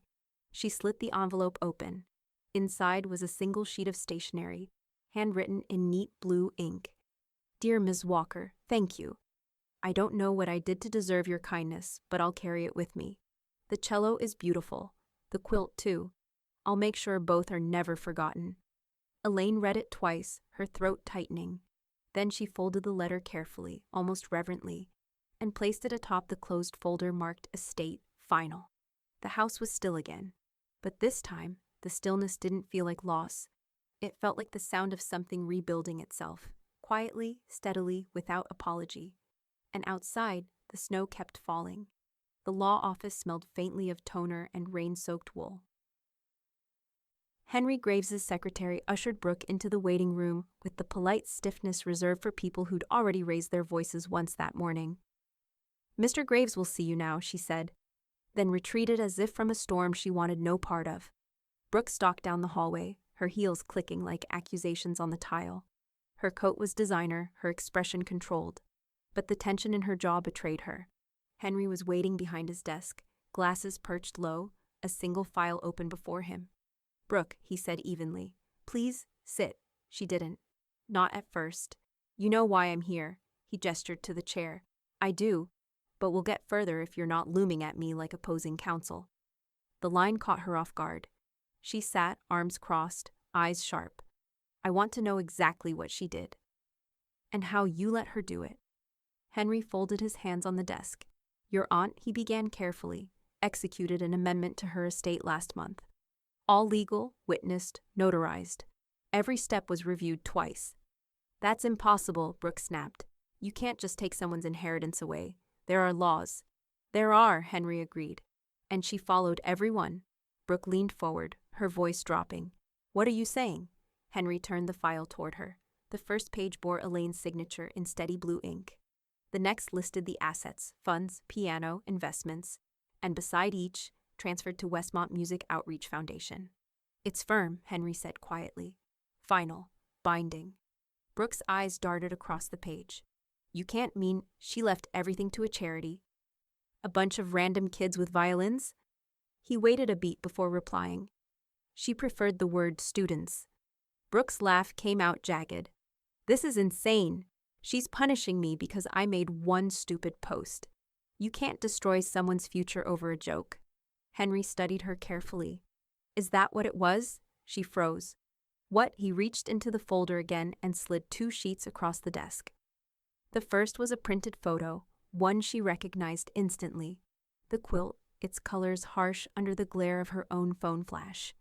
She slit the envelope open. Inside was a single sheet of stationery, handwritten in neat blue ink. Dear Ms. Walker, thank you. I don't know what I did to deserve your kindness, but I'll carry it with me. The cello is beautiful. The quilt, too. I'll make sure both are never forgotten. Elaine read it twice, her throat tightening. Then she folded the letter carefully, almost reverently, and placed it atop the closed folder marked Estate Final. The house was still again. But this time, the stillness didn't feel like loss. It felt like the sound of something rebuilding itself, quietly, steadily, without apology. And outside, the snow kept falling. The law office smelled faintly of toner and rain-soaked wool. Henry Graves's secretary ushered Brooke into the waiting room with the polite stiffness reserved for people who'd already raised their voices once that morning. Mr. Graves will see you now, she said, then retreated as if from a storm she wanted no part of. Brooke stalked down the hallway, her heels clicking like accusations on the tile. Her coat was designer, her expression controlled. But the tension in her jaw betrayed her. Henry was waiting behind his desk, glasses perched low, a single file open before him. Brooke, he said evenly, please, sit. She didn't. Not at first. You know why I'm here. He gestured to the chair. I do, but we'll get further if you're not looming at me like opposing counsel. The line caught her off guard. She sat, arms crossed, eyes sharp. I want to know exactly what she did. And how you let her do it. Henry folded his hands on the desk. Your aunt, he began carefully, executed an amendment to her estate last month. All legal, witnessed, notarized. Every step was reviewed twice. That's impossible, Brooke snapped. You can't just take someone's inheritance away. There are laws. There are, Henry agreed. And she followed every one. Brooke leaned forward, her voice dropping. What are you saying? Henry turned the file toward her. The first page bore Elaine's signature in steady blue ink. The next listed the assets, funds, piano, investments, and beside each, transferred to Westmont Music Outreach Foundation. "It's firm," Henry said quietly. "Final. Binding." Brooke's eyes darted across the page. "You can't mean she left everything to a charity? A bunch of random kids with violins?" He waited a beat before replying. "She preferred the word students." Brooke's laugh came out jagged. "This is insane. She's punishing me because I made one stupid post. You can't destroy someone's future over a joke." Henry studied her carefully. "Is that what it was?" She froze. "What?" He reached into the folder again and slid 2 sheets across the desk. The first was a printed photo, one she recognized instantly. The quilt, its colors harsh under the glare of her own phone flash.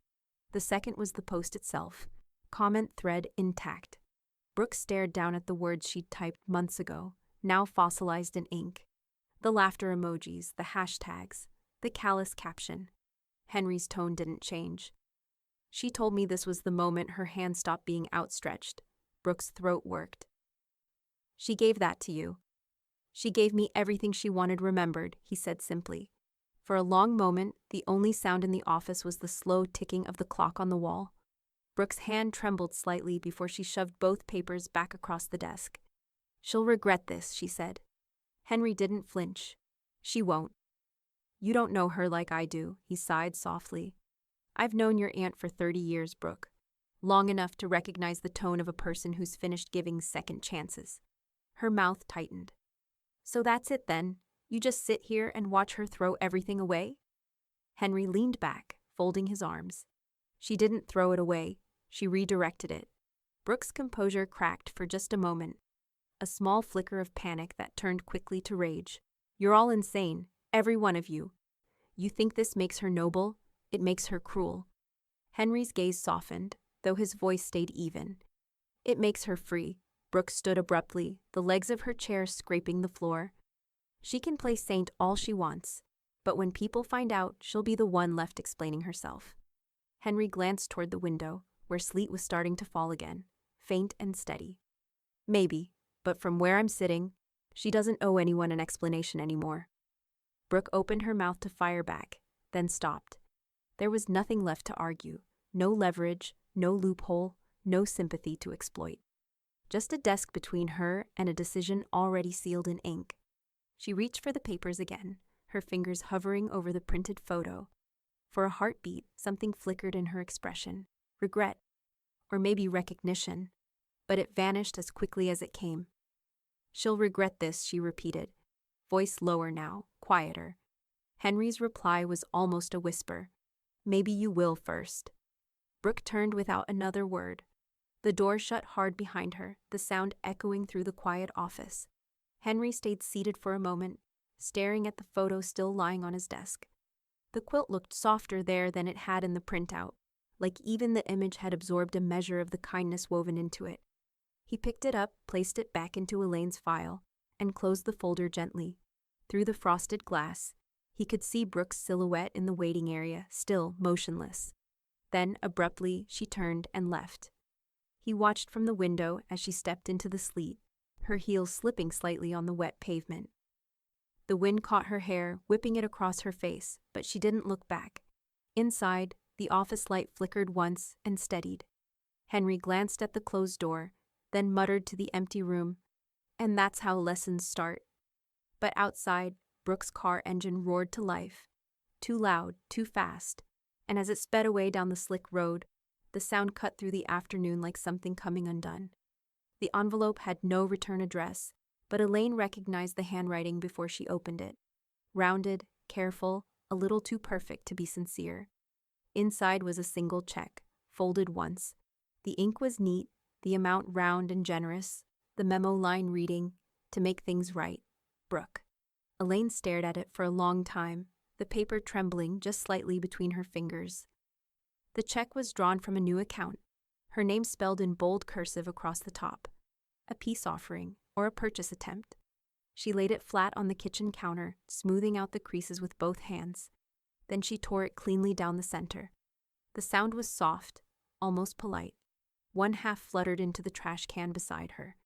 The second was the post itself, comment thread intact. Brooke stared down at the words she'd typed months ago, now fossilized in ink. The laughter emojis, the hashtags, the callous caption. Henry's tone didn't change. "She told me this was the moment her hand stopped being outstretched." Brooke's throat worked. "She gave that to you." "She gave me everything she wanted remembered," he said simply. For a long moment, the only sound in the office was the slow ticking of the clock on the wall. Brooke's hand trembled slightly before she shoved both papers back across the desk. "She'll regret this," she said. Henry didn't flinch. "She won't." "You don't know her like I do," he sighed softly. "I've known your aunt for 30 years, Brooke. Long enough to recognize the tone of a person who's finished giving second chances." Her mouth tightened. "So that's it then? You just sit here and watch her throw everything away?" Henry leaned back, folding his arms. "She didn't throw it away. She redirected it." Brooke's composure cracked for just a moment. A small flicker of panic that turned quickly to rage. "You're all insane, every one of you. You think this makes her noble? It makes her cruel." Henry's gaze softened, though his voice stayed even. "It makes her free." Brooke stood abruptly, the legs of her chair scraping the floor. "She can play saint all she wants, but when people find out, she'll be the one left explaining herself." Henry glanced toward the window, where sleet was starting to fall again, faint and steady. "Maybe, but from where I'm sitting, she doesn't owe anyone an explanation anymore." Brooke opened her mouth to fire back, then stopped. There was nothing left to argue, no leverage, no loophole, no sympathy to exploit. Just a desk between her and a decision already sealed in ink. She reached for the papers again, her fingers hovering over the printed photo. For a heartbeat, something flickered in her expression. Regret. Or maybe recognition. But it vanished as quickly as it came. "She'll regret this," she repeated, voice lower now, quieter. Henry's reply was almost a whisper. "Maybe you will first." Brooke turned without another word. The door shut hard behind her, the sound echoing through the quiet office. Henry stayed seated for a moment, staring at the photo still lying on his desk. The quilt looked softer there than it had in the printout, like even the image had absorbed a measure of the kindness woven into it. He picked it up, placed it back into Elaine's file, and closed the folder gently. Through the frosted glass, he could see Brooke's silhouette in the waiting area, still motionless. Then, abruptly, she turned and left. He watched from the window as she stepped into the sleet, her heels slipping slightly on the wet pavement. The wind caught her hair, whipping it across her face, but she didn't look back. Inside, the office light flickered once and steadied. Henry glanced at the closed door, then muttered to the empty room, "And that's how lessons start." But outside, Brooke's car engine roared to life. Too loud, too fast, and as it sped away down the slick road, the sound cut through the afternoon like something coming undone. The envelope had no return address, but Elaine recognized the handwriting before she opened it. Rounded, careful, a little too perfect to be sincere. Inside was a single check, folded once. The ink was neat, the amount round and generous, the memo line reading, "To make things right, Brooke." Elaine stared at it for a long time, the paper trembling just slightly between her fingers. The check was drawn from a new account, her name spelled in bold cursive across the top. A peace offering, or a purchase attempt. She laid it flat on the kitchen counter, smoothing out the creases with both hands. Then she tore it cleanly down the center. The sound was soft, almost polite. One half fluttered into the trash can beside her.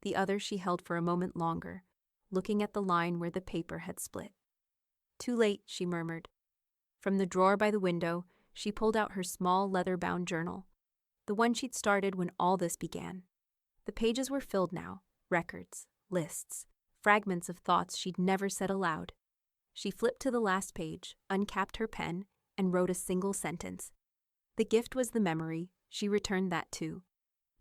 The other she held for a moment longer, looking at the line where the paper had split. "Too late," she murmured. From the drawer by the window, she pulled out her small leather-bound journal, the one she'd started when all this began. The pages were filled now, records, lists, fragments of thoughts she'd never said aloud. She flipped to the last page, uncapped her pen, and wrote a single sentence. The gift was the memory. She returned that too.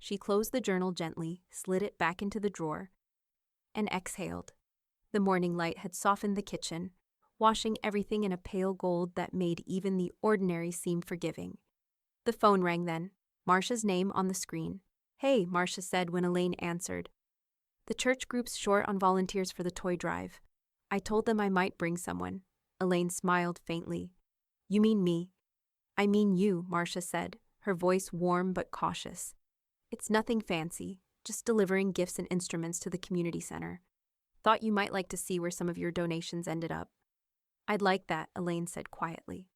She closed the journal gently, slid it back into the drawer, and exhaled. The morning light had softened the kitchen, washing everything in a pale gold that made even the ordinary seem forgiving. The phone rang then, Marcia's name on the screen. "Hey," Marcia said when Elaine answered. "The church group's short on volunteers for the toy drive. I told them I might bring someone." Elaine smiled faintly. "You mean me?" "I mean you," Marcia said, her voice warm but cautious. "It's nothing fancy, just delivering gifts and instruments to the community center. Thought you might like to see where some of your donations ended up." "I'd like that," Elaine said quietly.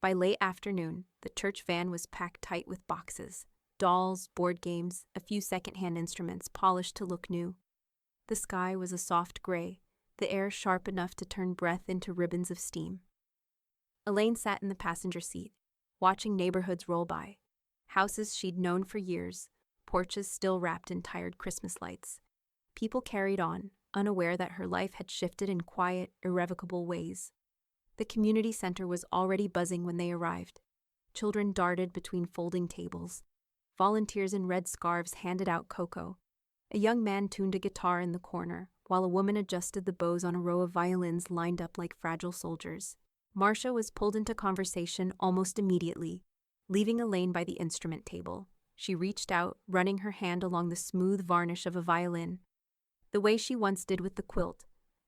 By late afternoon, the church van was packed tight with boxes, dolls, board games, a few secondhand instruments polished to look new. The sky was a soft gray, the air sharp enough to turn breath into ribbons of steam. Elaine sat in the passenger seat, watching neighborhoods roll by. Houses she'd known for years, porches still wrapped in tired Christmas lights. People carried on, unaware that her life had shifted in quiet, irrevocable ways. The community center was already buzzing when they arrived. Children darted between folding tables. Volunteers in red scarves handed out cocoa. A young man tuned a guitar in the corner, while a woman adjusted the bows on a row of violins lined up like fragile soldiers. Marcia was pulled into conversation almost immediately, leaving Elaine by the instrument table. She reached out, running her hand along the smooth varnish of a violin, the way she once did with the quilt,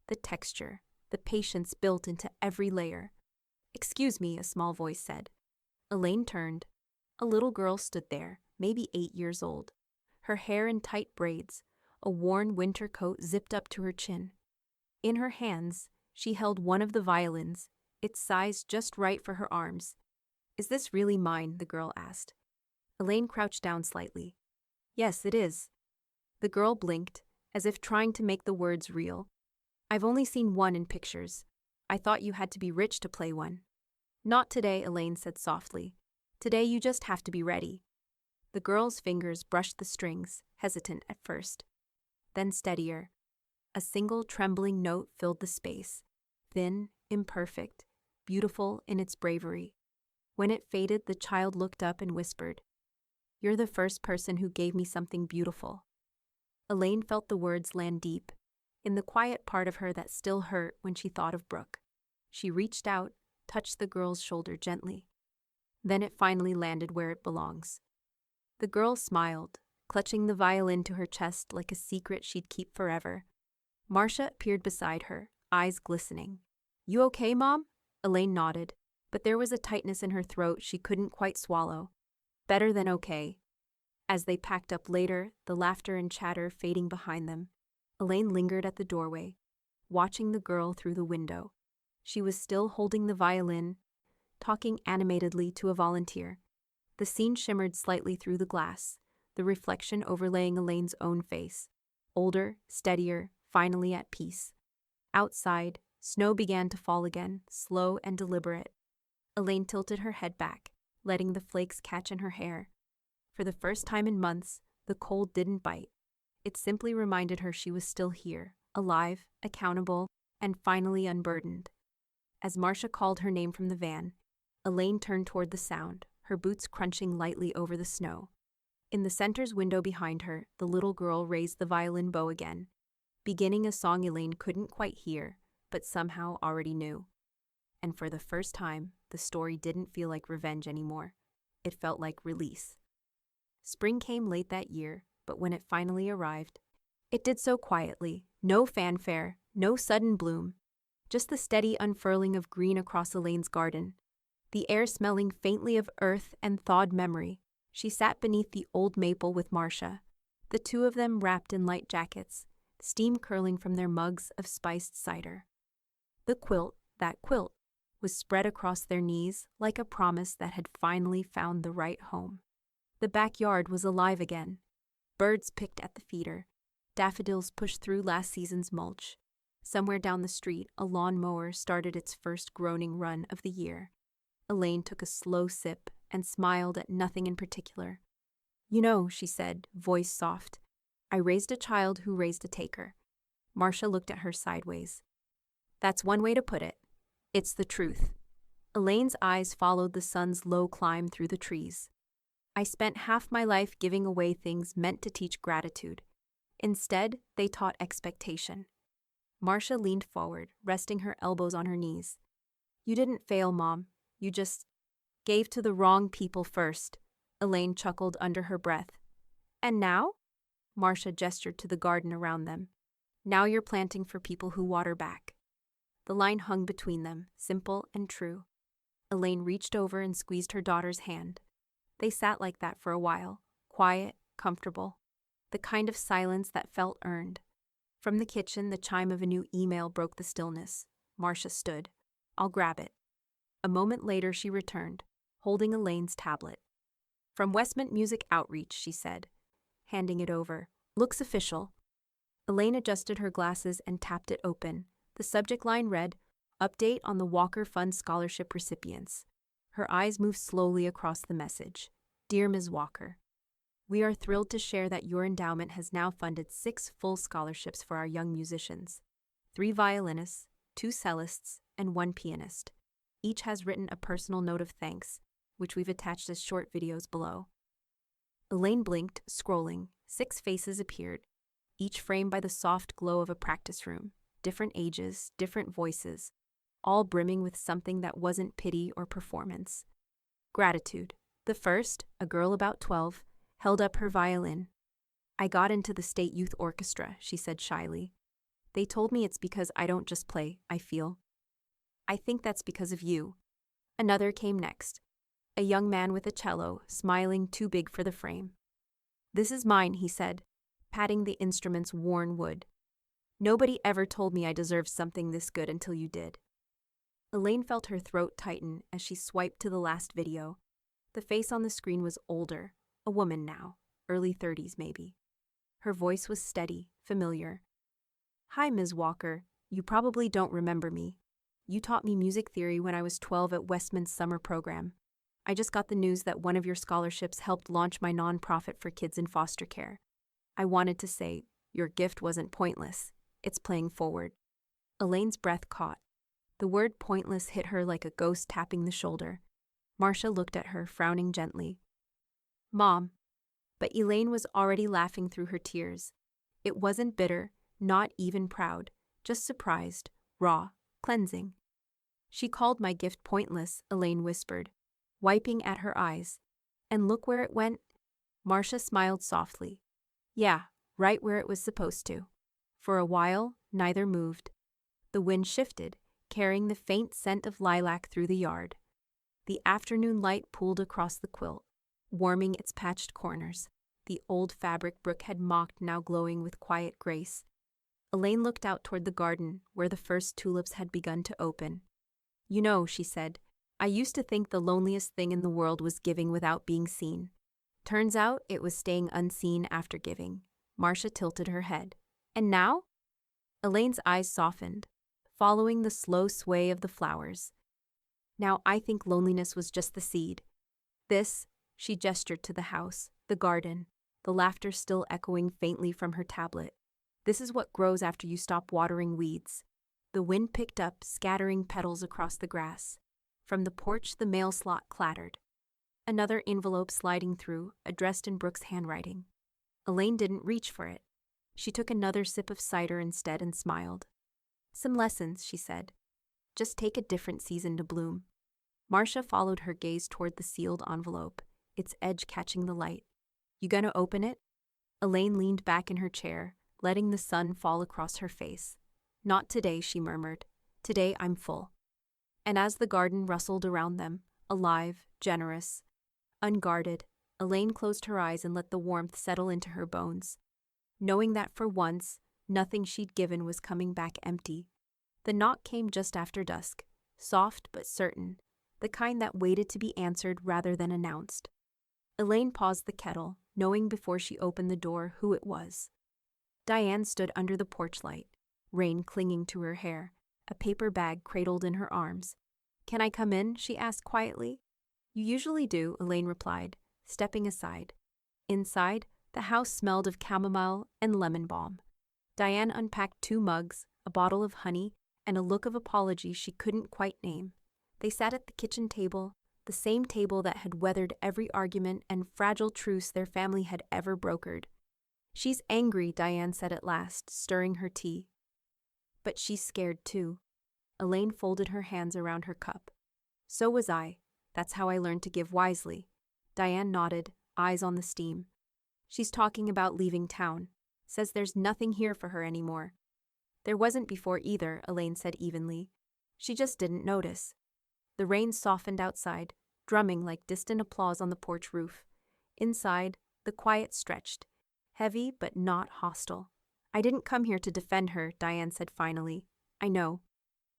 the texture, the patience built into every layer. "Excuse me," a small voice said. Elaine turned. A little girl stood there, maybe 8 years old, her hair in tight braids, a worn winter coat zipped up to her chin. In her hands, she held one of the violins, its size just right for her arms. "Is this really mine?" the girl asked. Elaine crouched down slightly. "Yes, it is." The girl blinked, as if trying to make the words real. "I've only seen one in pictures. I thought you had to be rich to play one." "Not today," Elaine said softly. "Today you just have to be ready." The girl's fingers brushed the strings, hesitant at first. Then steadier. A single trembling note filled the space, thin, imperfect, beautiful in its bravery. When it faded, the child looked up and whispered, "You're the first person who gave me something beautiful." Elaine felt the words land deep, in the quiet part of her that still hurt when she thought of Brooke. She reached out, touched the girl's shoulder gently. Then it finally landed where it belongs. The girl smiled, clutching the violin to her chest like a secret she'd keep forever. Marcia appeared beside her, eyes glistening. "You okay, Mom?" Elaine nodded, but there was a tightness in her throat she couldn't quite swallow. "Better than okay." As they packed up later, the laughter and chatter fading behind them, Elaine lingered at the doorway, watching the girl through the window. She was still holding the violin, talking animatedly to a volunteer. The scene shimmered slightly through the glass, the reflection overlaying Elaine's own face, older, steadier, finally at peace. Outside, snow began to fall again, slow and deliberate. Elaine tilted her head back, letting the flakes catch in her hair. For the first time in months, the cold didn't bite. It simply reminded her she was still here, alive, accountable, and finally unburdened. As Marcia called her name from the van, Elaine turned toward the sound, her boots crunching lightly over the snow. In the center's window behind her, the little girl raised the violin bow again, beginning a song Elaine couldn't quite hear, but somehow already knew. And for the first time, the story didn't feel like revenge anymore. It felt like release. Spring came late that year, but when it finally arrived, it did so quietly, no fanfare, no sudden bloom, just the steady unfurling of green across Elaine's garden. The air smelling faintly of earth and thawed memory. She sat beneath the old maple with Marcia, the two of them wrapped in light jackets, steam curling from their mugs of spiced cider. The quilt, that quilt, was spread across their knees like a promise that had finally found the right home. The backyard was alive again. Birds picked at the feeder. Daffodils pushed through last season's mulch. Somewhere down the street, a lawnmower started its first groaning run of the year. Elaine took a slow sip and smiled at nothing in particular. "You know," she said, voice soft, "I raised a child who raised a taker." Marcia looked at her sideways. "That's one way to put it. It's the truth." Elaine's eyes followed the sun's low climb through the trees. "I spent half my life giving away things meant to teach gratitude. Instead, they taught expectation." Marcia leaned forward, resting her elbows on her knees. "You didn't fail, Mom. You just gave to the wrong people first." Elaine chuckled under her breath. "And now?" Marcia gestured to the garden around them. "Now you're planting for people who water back." The line hung between them, simple and true. Elaine reached over and squeezed her daughter's hand. They sat like that for a while, quiet, comfortable, the kind of silence that felt earned. From the kitchen, the chime of a new email broke the stillness. Marcia stood. "I'll grab it." A moment later, she returned, holding Elaine's tablet. "From Westmont Music Outreach," she said, handing it over. "Looks official." Elaine adjusted her glasses and tapped it open. The subject line read, "Update on the Walker Fund Scholarship Recipients." Her eyes moved slowly across the message. "Dear Ms. Walker, we are thrilled to share that your endowment has now funded 6 full scholarships for our young musicians. 3 violinists, 2 cellists, and 1 pianist. Each has written a personal note of thanks, which we've attached as short videos below." Elaine blinked, scrolling. 6 faces appeared, each framed by the soft glow of a practice room. Different ages, different voices, all brimming with something that wasn't pity or performance. Gratitude. The first, a girl about 12, held up her violin. "I got into the state youth orchestra," she said shyly. "They told me it's because I don't just play, I feel. I think that's because of you." Another came next. A young man with a cello, smiling too big for the frame. "This is mine," he said, patting the instrument's worn wood. "Nobody ever told me I deserved something this good until you did." Elaine felt her throat tighten as she swiped to the last video. The face on the screen was older, a woman now, early 30s maybe. Her voice was steady, familiar. "Hi, Ms. Walker. You probably don't remember me. You taught me music theory when I was 12 at Westman's summer program. I just got the news that one of your scholarships helped launch my nonprofit for kids in foster care. I wanted to say, your gift wasn't pointless. It's playing forward." Elaine's breath caught. The word pointless hit her like a ghost tapping the shoulder. Marcia looked at her, frowning gently. "Mom." But Elaine was already laughing through her tears. It wasn't bitter, not even proud, just surprised, raw, cleansing. "She called my gift pointless," Elaine whispered, wiping at her eyes. "And look where it went." Marcia smiled softly. "Yeah, right where it was supposed to." For a while, neither moved. The wind shifted, carrying the faint scent of lilac through the yard. The afternoon light pooled across the quilt, warming its patched corners. The old fabric Brooke had mocked now glowing with quiet grace. Elaine looked out toward the garden, where the first tulips had begun to open. "You know," she said, "I used to think the loneliest thing in the world was giving without being seen. Turns out it was staying unseen after giving." Marcia tilted her head. "And now?" Elaine's eyes softened, following the slow sway of the flowers. "Now I think loneliness was just the seed. This," she gestured to the house, the garden, the laughter still echoing faintly from her tablet. "This is what grows after you stop watering weeds." The wind picked up, scattering petals across the grass. From the porch, the mail slot clattered. Another envelope sliding through, addressed in Brooke's handwriting. Elaine didn't reach for it. She took another sip of cider instead and smiled. "Some lessons," she said. "Just take a different season to bloom." Marcia followed her gaze toward the sealed envelope, its edge catching the light. "You gonna open it?" Elaine leaned back in her chair, letting the sun fall across her face. "Not today," she murmured. "Today I'm full." And as the garden rustled around them, alive, generous, unguarded, Elaine closed her eyes and let the warmth settle into her bones, knowing that for once, nothing she'd given was coming back empty. The knock came just after dusk, soft but certain, the kind that waited to be answered rather than announced. Elaine paused the kettle, knowing before she opened the door who it was. Diane stood under the porch light, rain clinging to her hair, a paper bag cradled in her arms. "Can I come in?" she asked quietly. "You usually do," Elaine replied, stepping aside. Inside, the house smelled of chamomile and lemon balm. Diane unpacked 2 mugs, a bottle of honey, and a look of apology she couldn't quite name. They sat at the kitchen table, the same table that had weathered every argument and fragile truce their family had ever brokered. "She's angry," Diane said at last, stirring her tea. "But she's scared too." Elaine folded her hands around her cup. "So was I. That's how I learned to give wisely." Diane nodded, eyes on the steam. "She's talking about leaving town. Says there's nothing here for her anymore." "There wasn't before either," Elaine said evenly. "She just didn't notice." The rain softened outside, drumming like distant applause on the porch roof. Inside, the quiet stretched, heavy but not hostile. "I didn't come here to defend her," Diane said finally. "I know.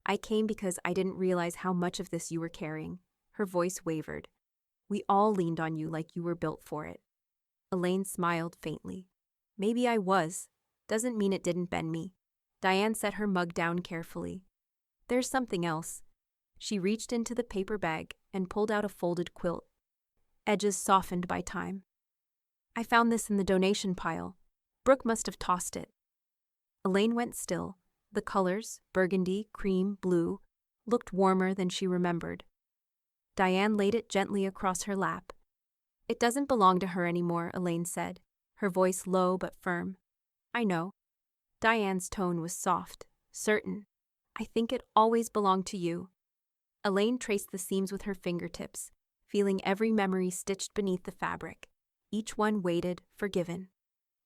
I came because I didn't realize how much of this you were carrying." Her voice wavered. "We all leaned on you like you were built for it." Elaine smiled faintly. "Maybe I was. Doesn't mean it didn't bend me." Diane set her mug down carefully. "There's something else." She reached into the paper bag and pulled out a folded quilt, edges softened by time. "I found this in the donation pile. Brooke must have tossed it." Elaine went still. The colors, burgundy, cream, blue, looked warmer than she remembered. Diane laid it gently across her lap. "It doesn't belong to her anymore," Elaine said, her voice low but firm. "I know." Diane's tone was soft, certain. "I think it always belonged to you." Elaine traced the seams with her fingertips, feeling every memory stitched beneath the fabric. Each one weighted, forgiven.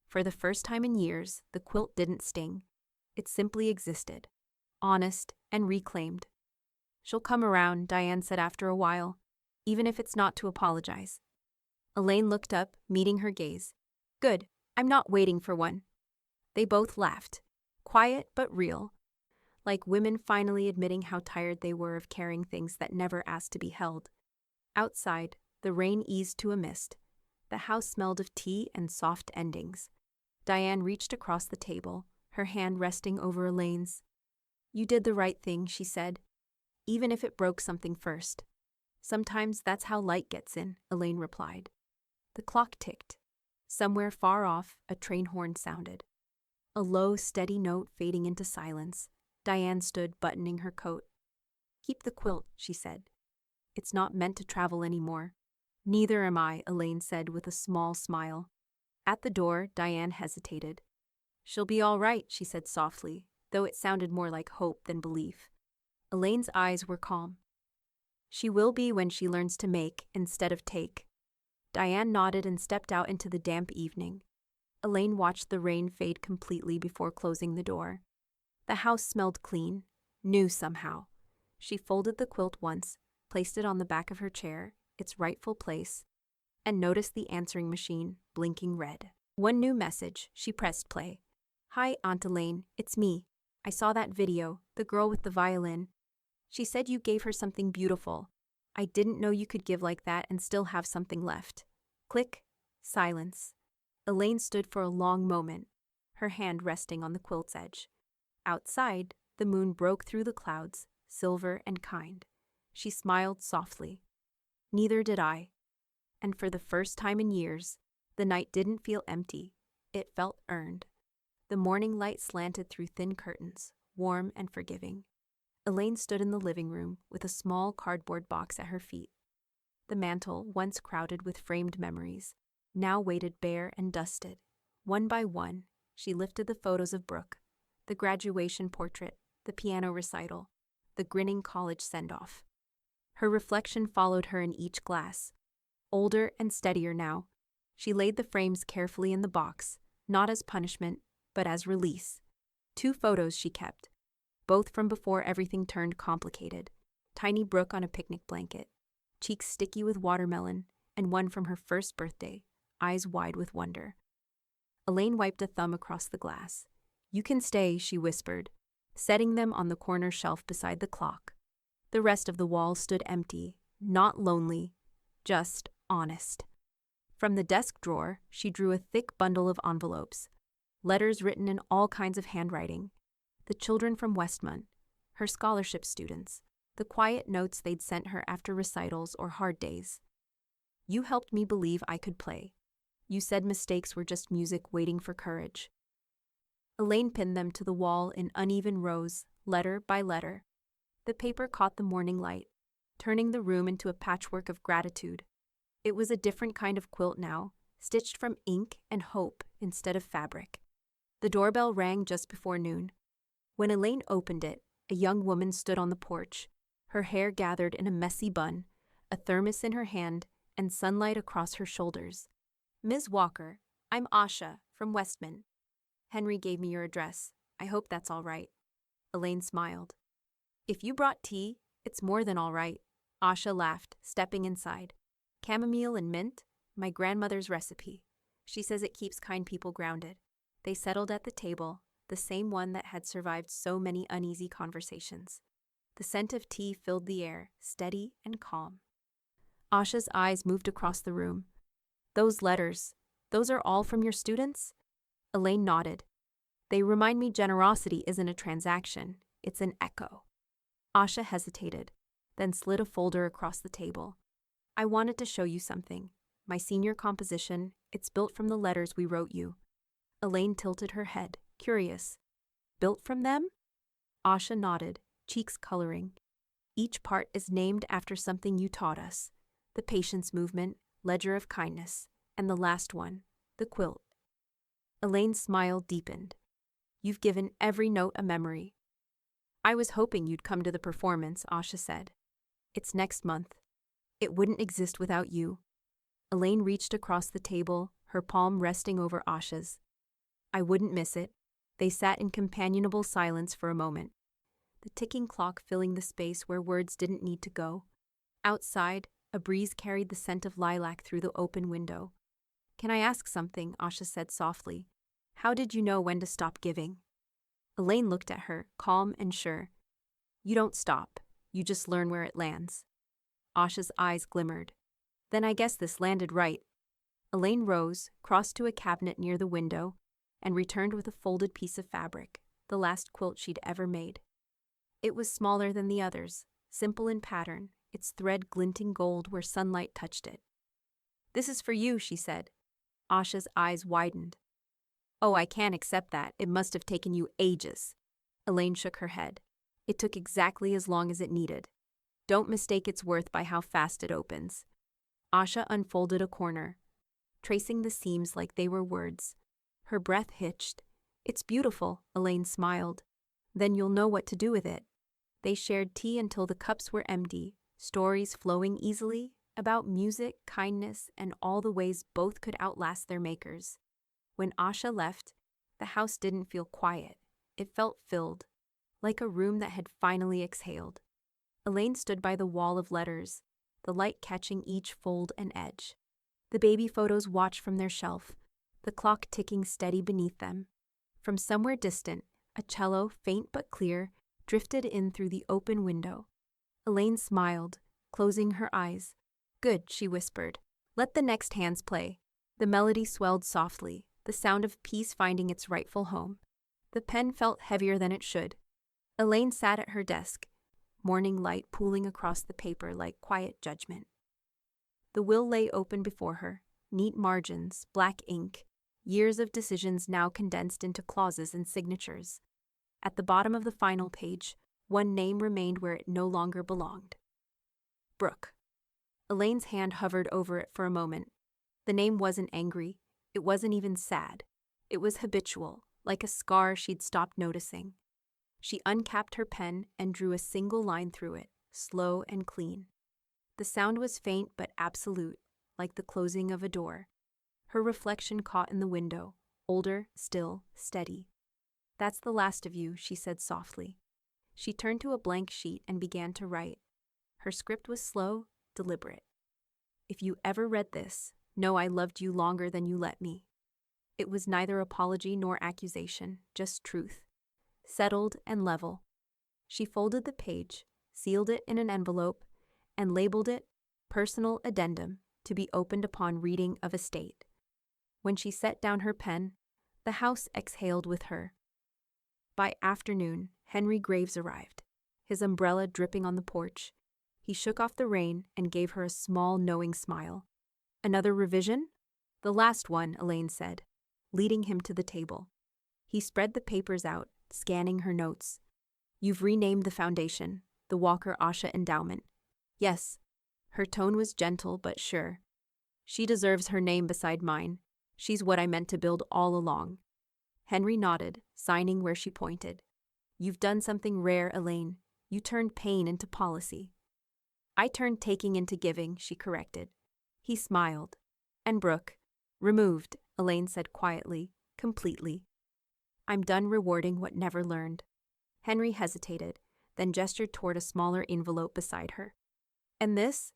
For the first time in years, the quilt didn't sting. It simply existed, honest and reclaimed. "She'll come around," Diane said after a while, "even if it's not to apologize." Elaine looked up, meeting her gaze. "Good, I'm not waiting for one." They both laughed, quiet but real, like women finally admitting how tired they were of carrying things that never asked to be held. Outside, the rain eased to a mist. The house smelled of tea and soft endings. Diane reached across the table, her hand resting over Elaine's. "You did the right thing," she said, "even if it broke something first." "Sometimes that's how light gets in," Elaine replied. The clock ticked. Somewhere far off, a train horn sounded. A low, steady note fading into silence. Diane stood buttoning her coat. "Keep the quilt," she said. "It's not meant to travel anymore." "Neither am I," Elaine said with a small smile. At the door, Diane hesitated. "She'll be all right," she said softly, though it sounded more like hope than belief. Elaine's eyes were calm. "She will be when she learns to make instead of take." Diane nodded and stepped out into the damp evening. Elaine watched the rain fade completely before closing the door. The house smelled clean, new somehow. She folded the quilt once, placed it on the back of her chair, its rightful place, and noticed the answering machine blinking red. One new message. She pressed play. "Hi, Aunt Elaine, it's me. I saw that video, the girl with the violin. She said you gave her something beautiful. I didn't know you could give like that and still have something left." Click. Silence. Elaine stood for a long moment, her hand resting on the quilt's edge. Outside, the moon broke through the clouds, silver and kind. She smiled softly. "Neither did I." And for the first time in years, the night didn't feel empty. It felt earned. The morning light slanted through thin curtains, warm and forgiving. Elaine stood in the living room with a small cardboard box at her feet. The mantel, once crowded with framed memories, now waited bare and dusted. One by one, she lifted the photos of Brooke, the graduation portrait, the piano recital, the grinning college send-off. Her reflection followed her in each glass. Older and steadier now, she laid the frames carefully in the box, not as punishment, but as release. 2 photos she kept, both from before everything turned complicated. Tiny Brooke on a picnic blanket, cheeks sticky with watermelon, and one from her first birthday, eyes wide with wonder. Elaine wiped a thumb across the glass. "You can stay," she whispered, setting them on the corner shelf beside the clock. The rest of the wall stood empty, not lonely, just honest. From the desk drawer, she drew a thick bundle of envelopes, letters written in all kinds of handwriting. The children from Westmont, her scholarship students, the quiet notes they'd sent her after recitals or hard days. You helped me believe I could play. You said mistakes were just music waiting for courage. Elaine pinned them to the wall in uneven rows, letter by letter. The paper caught the morning light, turning the room into a patchwork of gratitude. It was a different kind of quilt now, stitched from ink and hope instead of fabric. The doorbell rang just before noon. When Elaine opened it, a young woman stood on the porch, her hair gathered in a messy bun, a thermos in her hand, and sunlight across her shoulders. Ms. Walker, I'm Asha, from Westmont. Henry gave me your address. I hope that's all right. Elaine smiled. If you brought tea, it's more than all right. Asha laughed, stepping inside. Chamomile and mint? My grandmother's recipe. She says it keeps kind people grounded. They settled at the table, the same one that had survived so many uneasy conversations. The scent of tea filled the air, steady and calm. Asha's eyes moved across the room. Those letters, those are all from your students? Elaine nodded. They remind me generosity isn't a transaction, it's an echo. Asha hesitated, then slid a folder across the table. I wanted to show you something. My senior composition, it's built from the letters we wrote you. Elaine tilted her head, curious. Built from them? Asha nodded, cheeks coloring. Each part is named after something you taught us. The patience movement, ledger of kindness, and the last one, the quilt. Elaine's smile deepened. You've given every note a memory. I was hoping you'd come to the performance, Asha said. It's next month. It wouldn't exist without you. Elaine reached across the table, her palm resting over Asha's. I wouldn't miss it. They sat in companionable silence for a moment, the ticking clock filling the space where words didn't need to go. Outside, a breeze carried the scent of lilac through the open window. Can I ask something? Asha said softly. How did you know when to stop giving? Elaine looked at her, calm and sure. You don't stop. You just learn where it lands. Asha's eyes glimmered. Then I guess this landed right. Elaine rose, crossed to a cabinet near the window, and returned with a folded piece of fabric, the last quilt she'd ever made. It was smaller than the others, simple in pattern, its thread glinting gold where sunlight touched it. This is for you, she said. Asha's eyes widened. Oh, I can't accept that. It must have taken you ages. Elaine shook her head. It took exactly as long as it needed. Don't mistake its worth by how fast it opens. Asha unfolded a corner, tracing the seams like they were words. Her breath hitched. It's beautiful, Elaine smiled. Then you'll know what to do with it. They shared tea until the cups were empty, stories flowing easily about music, kindness, and all the ways both could outlast their makers. When Asha left, the house didn't feel quiet. It felt filled, like a room that had finally exhaled. Elaine stood by the wall of letters, the light catching each fold and edge. The baby photos watched from their shelf, the clock ticking steady beneath them. From somewhere distant, a cello, faint but clear, drifted in through the open window. Elaine smiled, closing her eyes. Good, she whispered. Let the next hands play. The melody swelled softly, the sound of peace finding its rightful home. The pen felt heavier than it should. Elaine sat at her desk, morning light pooling across the paper like quiet judgment. The will lay open before her, neat margins, black ink, years of decisions now condensed into clauses and signatures. At the bottom of the final page, one name remained where it no longer belonged. Brooke. Elaine's hand hovered over it for a moment. The name wasn't angry. It wasn't even sad. It was habitual, like a scar she'd stopped noticing. She uncapped her pen and drew a single line through it, slow and clean. The sound was faint but absolute, like the closing of a door. Her reflection caught in the window, older, still, steady. That's the last of you, she said softly. She turned to a blank sheet and began to write. Her script was slow, deliberate. If you ever read this, know I loved you longer than you let me. It was neither apology nor accusation, just truth. Settled and level. She folded the page, sealed it in an envelope, and labeled it Personal Addendum to be opened upon reading of estate. When she set down her pen, the house exhaled with her. By afternoon, Henry Graves arrived, his umbrella dripping on the porch. He shook off the rain and gave her a small, knowing smile. "Another revision?" "The last one," Elaine said, leading him to the table. He spread the papers out, scanning her notes. "You've renamed the foundation, the Walker Asha Endowment." "Yes." Her tone was gentle but sure. "She deserves her name beside mine. She's what I meant to build all along." Henry nodded, signing where she pointed. "You've done something rare, Elaine. You turned pain into policy." "I turned taking into giving," she corrected. He smiled. "And Brooke?" "Removed," Elaine said quietly, "completely. I'm done rewarding what never learned." Henry hesitated, then gestured toward a smaller envelope beside her. "And this?"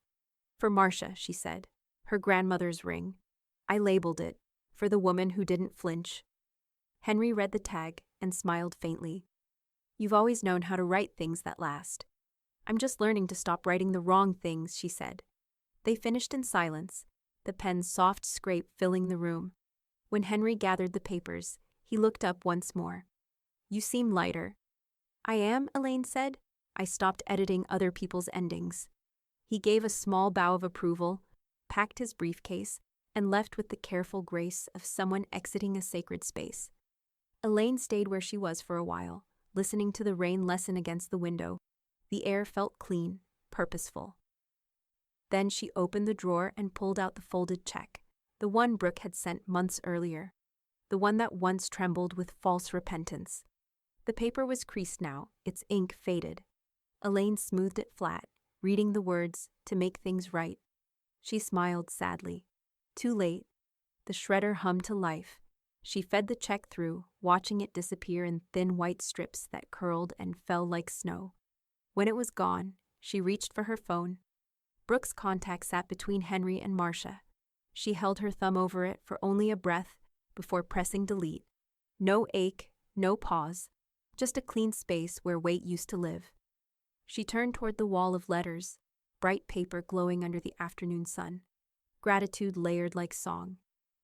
"For Marcia," she said. "Her grandmother's ring. I labeled it, for the woman who didn't flinch." Henry read the tag and smiled faintly. "You've always known how to write things that last." "I'm just learning to stop writing the wrong things," she said. They finished in silence, the pen's soft scrape filling the room. When Henry gathered the papers, he looked up once more. "You seem lighter." "I am," Elaine said. "I stopped editing other people's endings." He gave a small bow of approval, packed his briefcase, and left with the careful grace of someone exiting a sacred space. Elaine stayed where she was for a while, listening to the rain lessen against the window. The air felt clean, purposeful. Then she opened the drawer and pulled out the folded check, the one Brooke had sent months earlier, the one that once trembled with false repentance. The paper was creased now, its ink faded. Elaine smoothed it flat, reading the words, "To make things right." She smiled sadly. Too late. The shredder hummed to life. She fed the check through, watching it disappear in thin white strips that curled and fell like snow. When it was gone, she reached for her phone. Brooke's contact sat between Henry and Marcia. She held her thumb over it for only a breath before pressing delete. No ache, no pause, just a clean space where weight used to live. She turned toward the wall of letters, bright paper glowing under the afternoon sun. Gratitude layered like song.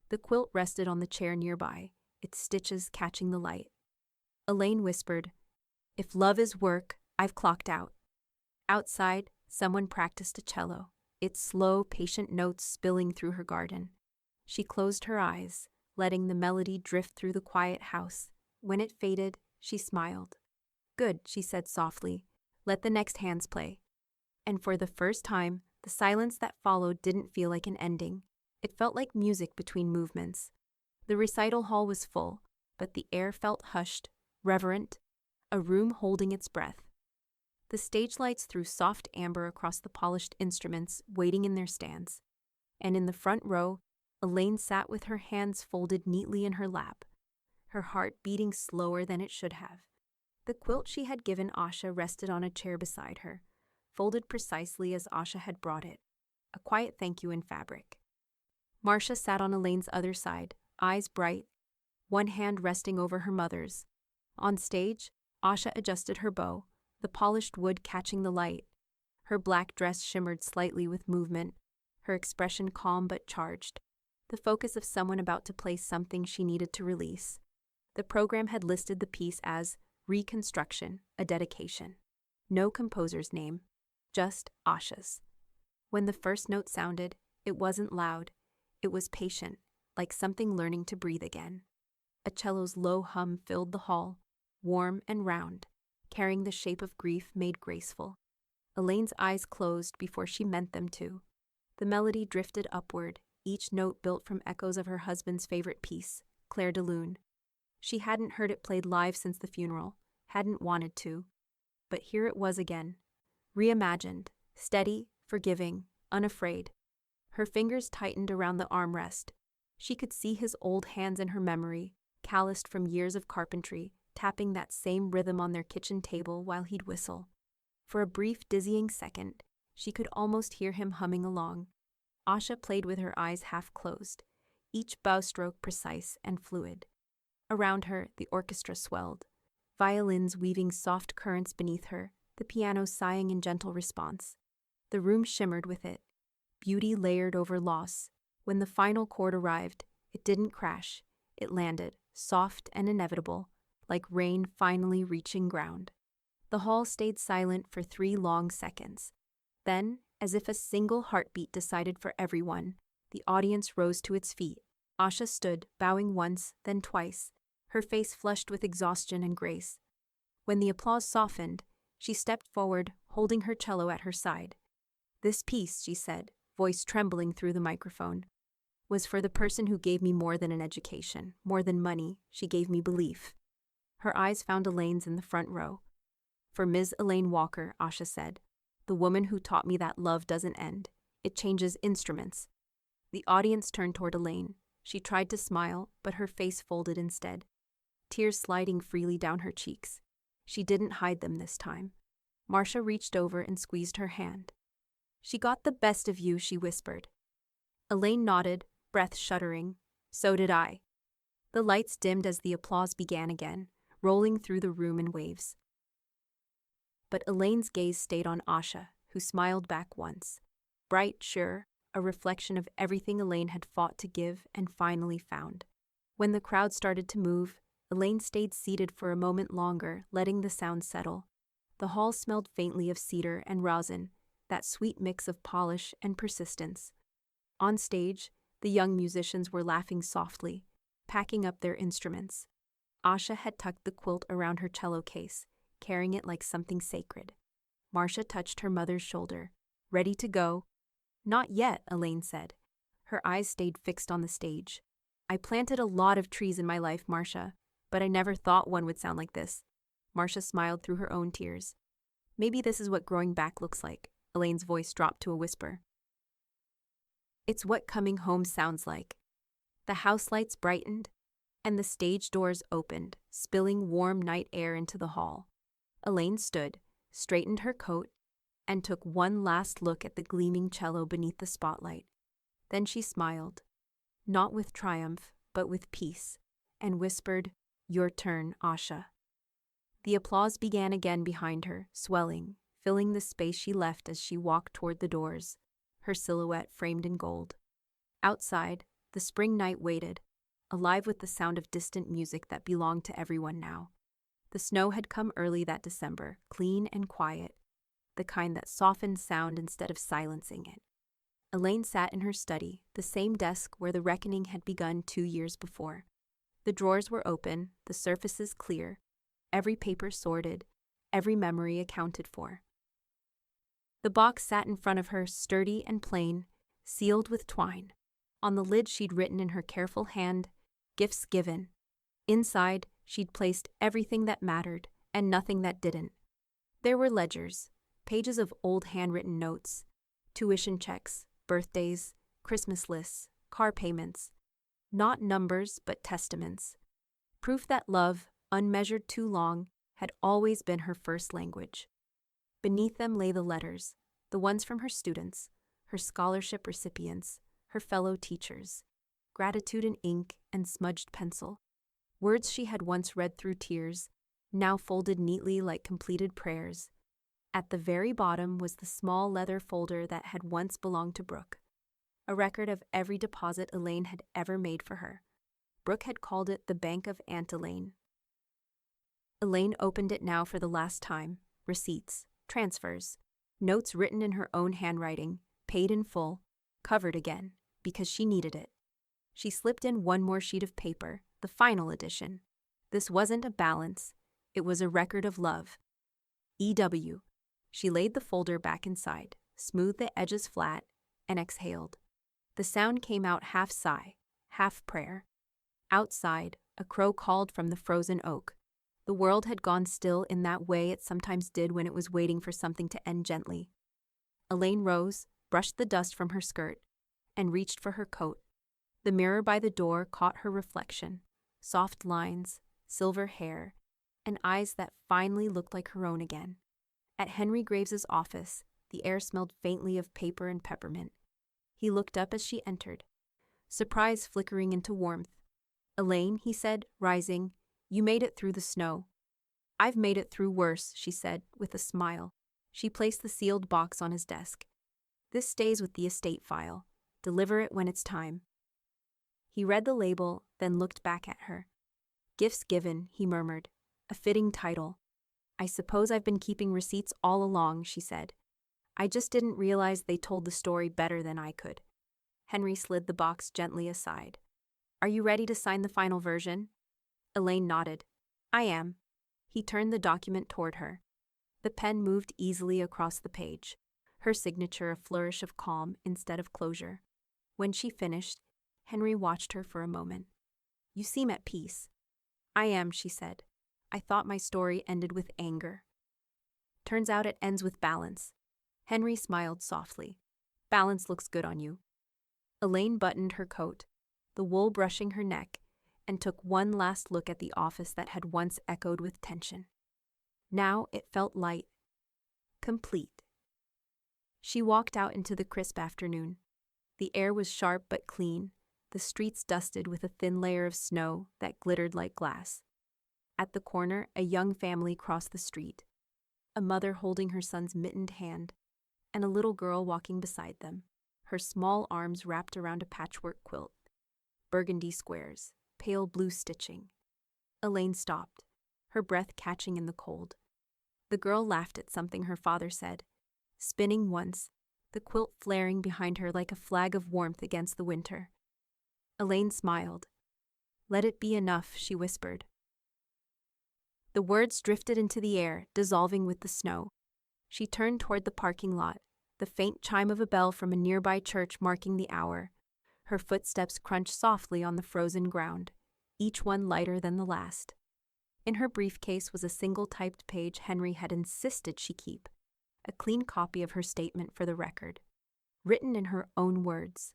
The quilt rested on the chair nearby, its stitches catching the light. Elaine whispered, "If love is work, I've clocked out." Outside, someone practiced a cello, its slow, patient notes spilling through her garden. She closed her eyes, letting the melody drift through the quiet house. When it faded, she smiled. "Good," she said softly. "Let the next hands play." And for the first time, the silence that followed didn't feel like an ending. It felt like music between movements. The recital hall was full, but the air felt hushed, reverent, a room holding its breath. The stage lights threw soft amber across the polished instruments waiting in their stands. And in the front row, Elaine sat with her hands folded neatly in her lap, her heart beating slower than it should have. The quilt she had given Asha rested on a chair beside her, folded precisely as Asha had brought it, a quiet thank you in fabric. Marcia sat on Elaine's other side, eyes bright, one hand resting over her mother's. On stage, Asha adjusted her bow, the polished wood catching the light. Her black dress shimmered slightly with movement, her expression calm but charged, the focus of someone about to play something she needed to release. The program had listed the piece as Reconstruction, a dedication. No composer's name, just Asha's. When the first note sounded, it wasn't loud. It was patient, like something learning to breathe again. A cello's low hum filled the hall, warm and round, carrying the shape of grief made graceful. Elaine's eyes closed before she meant them to. The melody drifted upward, each note built from echoes of her husband's favorite piece, Clair de Lune. She hadn't heard it played live since the funeral, hadn't wanted to. But here it was again, reimagined, steady, forgiving, unafraid. Her fingers tightened around the armrest. She could see his old hands in her memory, calloused from years of carpentry, tapping that same rhythm on their kitchen table while he'd whistle. For a brief, dizzying second, she could almost hear him humming along. Asha played with her eyes half closed, each bow stroke precise and fluid. Around her, the orchestra swelled, violins weaving soft currents beneath her, the piano sighing in gentle response. The room shimmered with it, beauty layered over loss. When the final chord arrived, it didn't crash. It landed, soft and inevitable, like rain finally reaching ground. The hall stayed silent for 3 long seconds. Then, as if a single heartbeat decided for everyone, the audience rose to its feet. Asha stood, bowing once, then twice, her face flushed with exhaustion and grace. When the applause softened, she stepped forward, holding her cello at her side. "This piece," she said, voice trembling through the microphone, "was for the person who gave me more than an education, more than money. She gave me belief." Her eyes found Elaine's in the front row. "For Ms. Elaine Walker," Asha said, "the woman who taught me that love doesn't end. It changes instruments." The audience turned toward Elaine. She tried to smile, but her face folded instead, tears sliding freely down her cheeks. She didn't hide them this time. Marcia reached over and squeezed her hand. "She got the best of you," she whispered. Elaine nodded, breath shuddering. "So did I." The lights dimmed as the applause began again, rolling through the room in waves. But Elaine's gaze stayed on Asha, who smiled back once. Bright, sure, a reflection of everything Elaine had fought to give and finally found. When the crowd started to move, Elaine stayed seated for a moment longer, letting the sound settle. The hall smelled faintly of cedar and rosin, that sweet mix of polish and persistence. On stage, the young musicians were laughing softly, packing up their instruments. Asha had tucked the quilt around her cello case, carrying it like something sacred. Marcia touched her mother's shoulder. "Ready to go?" "Not yet," Elaine said. Her eyes stayed fixed on the stage. "I planted a lot of trees in my life, Marcia, but I never thought one would sound like this." Marcia smiled through her own tears. "Maybe this is what growing back looks like." Elaine's voice dropped to a whisper. "It's what coming home sounds like." The house lights brightened, and the stage doors opened, spilling warm night air into the hall. Elaine stood, straightened her coat, and took one last look at the gleaming cello beneath the spotlight. Then she smiled, not with triumph, but with peace, and whispered, "Your turn, Asha." The applause began again behind her, swelling, filling the space she left as she walked toward the doors, her silhouette framed in gold. Outside, the spring night waited, alive with the sound of distant music that belonged to everyone now. The snow had come early that December, clean and quiet, the kind that softened sound instead of silencing it. Elaine sat in her study, the same desk where the reckoning had begun 2 years before. The drawers were open, the surfaces clear, every paper sorted, every memory accounted for. The box sat in front of her, sturdy and plain, sealed with twine. On the lid she'd written in her careful hand, "Gifts given." Inside, she'd placed everything that mattered and nothing that didn't. There were ledgers, pages of old handwritten notes, tuition checks, birthdays, Christmas lists, car payments. Not numbers, but testaments. Proof that love, unmeasured too long, had always been her first language. Beneath them lay the letters, the ones from her students, her scholarship recipients, her fellow teachers. Gratitude in ink and smudged pencil. Words she had once read through tears, now folded neatly like completed prayers. At the very bottom was the small leather folder that had once belonged to Brooke, a record of every deposit Elaine had ever made for her. Brooke had called it the Bank of Aunt Elaine. Elaine opened it now for the last time. Receipts, transfers, notes written in her own handwriting, paid in full, covered again, because she needed it. She slipped in one more sheet of paper, the final edition. This wasn't a balance, it was a record of love. E.W. She laid the folder back inside, smoothed the edges flat, and exhaled. The sound came out half sigh, half prayer. Outside, a crow called from the frozen oak. The world had gone still in that way it sometimes did when it was waiting for something to end gently. Elaine rose, brushed the dust from her skirt, and reached for her coat. The mirror by the door caught her reflection, soft lines, silver hair, and eyes that finally looked like her own again. At Henry Graves's office, the air smelled faintly of paper and peppermint. He looked up as she entered, surprise flickering into warmth. "Elaine," he said, rising, "you made it through the snow." "I've made it through worse," she said, with a smile. She placed the sealed box on his desk. This stays with the estate file. Deliver it when it's time. He read the label, then looked back at her. Gifts given, he murmured. A fitting title. I suppose I've been keeping receipts all along, she said. I just didn't realize they told the story better than I could. Henry slid the box gently aside. Are you ready to sign the final version? Elaine nodded. I am. He turned the document toward her. The pen moved easily across the page, her signature a flourish of calm instead of closure. When she finished, Henry watched her for a moment. You seem at peace. I am, she said. I thought my story ended with anger. Turns out it ends with balance. Henry smiled softly. Balance looks good on you. Elaine buttoned her coat, the wool brushing her neck, and took one last look at the office that had once echoed with tension. Now it felt light, complete. She walked out into the crisp afternoon. The air was sharp but clean, the streets dusted with a thin layer of snow that glittered like glass. At the corner, a young family crossed the street, a mother holding her son's mittened hand, and a little girl walking beside them, her small arms wrapped around a patchwork quilt. Burgundy squares, pale blue stitching. Elaine stopped, her breath catching in the cold. The girl laughed at something her father said, spinning once, the quilt flaring behind her like a flag of warmth against the winter. Elaine smiled. Let it be enough, she whispered. The words drifted into the air, dissolving with the snow. She turned toward the parking lot, the faint chime of a bell from a nearby church marking the hour. Her footsteps crunched softly on the frozen ground, each one lighter than the last. In her briefcase was a single typed page Henry had insisted she keep, a clean copy of her statement for the record, written in her own words.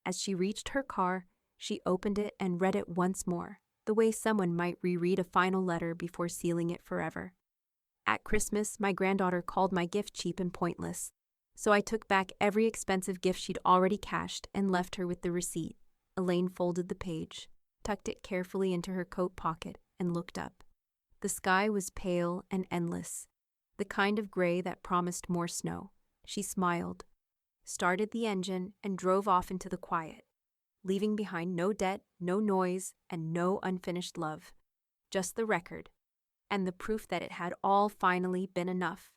As she reached her car, she opened it and read it once more, the way someone might reread a final letter before sealing it forever. At Christmas, my granddaughter called my gift cheap and pointless, so I took back every expensive gift she'd already cashed and left her with the receipt. Elaine folded the page, tucked it carefully into her coat pocket, and looked up. The sky was pale and endless, the kind of gray that promised more snow. She smiled, started the engine, and drove off into the quiet, leaving behind no debt, no noise, and no unfinished love. Just the record, and the proof that it had all finally been enough.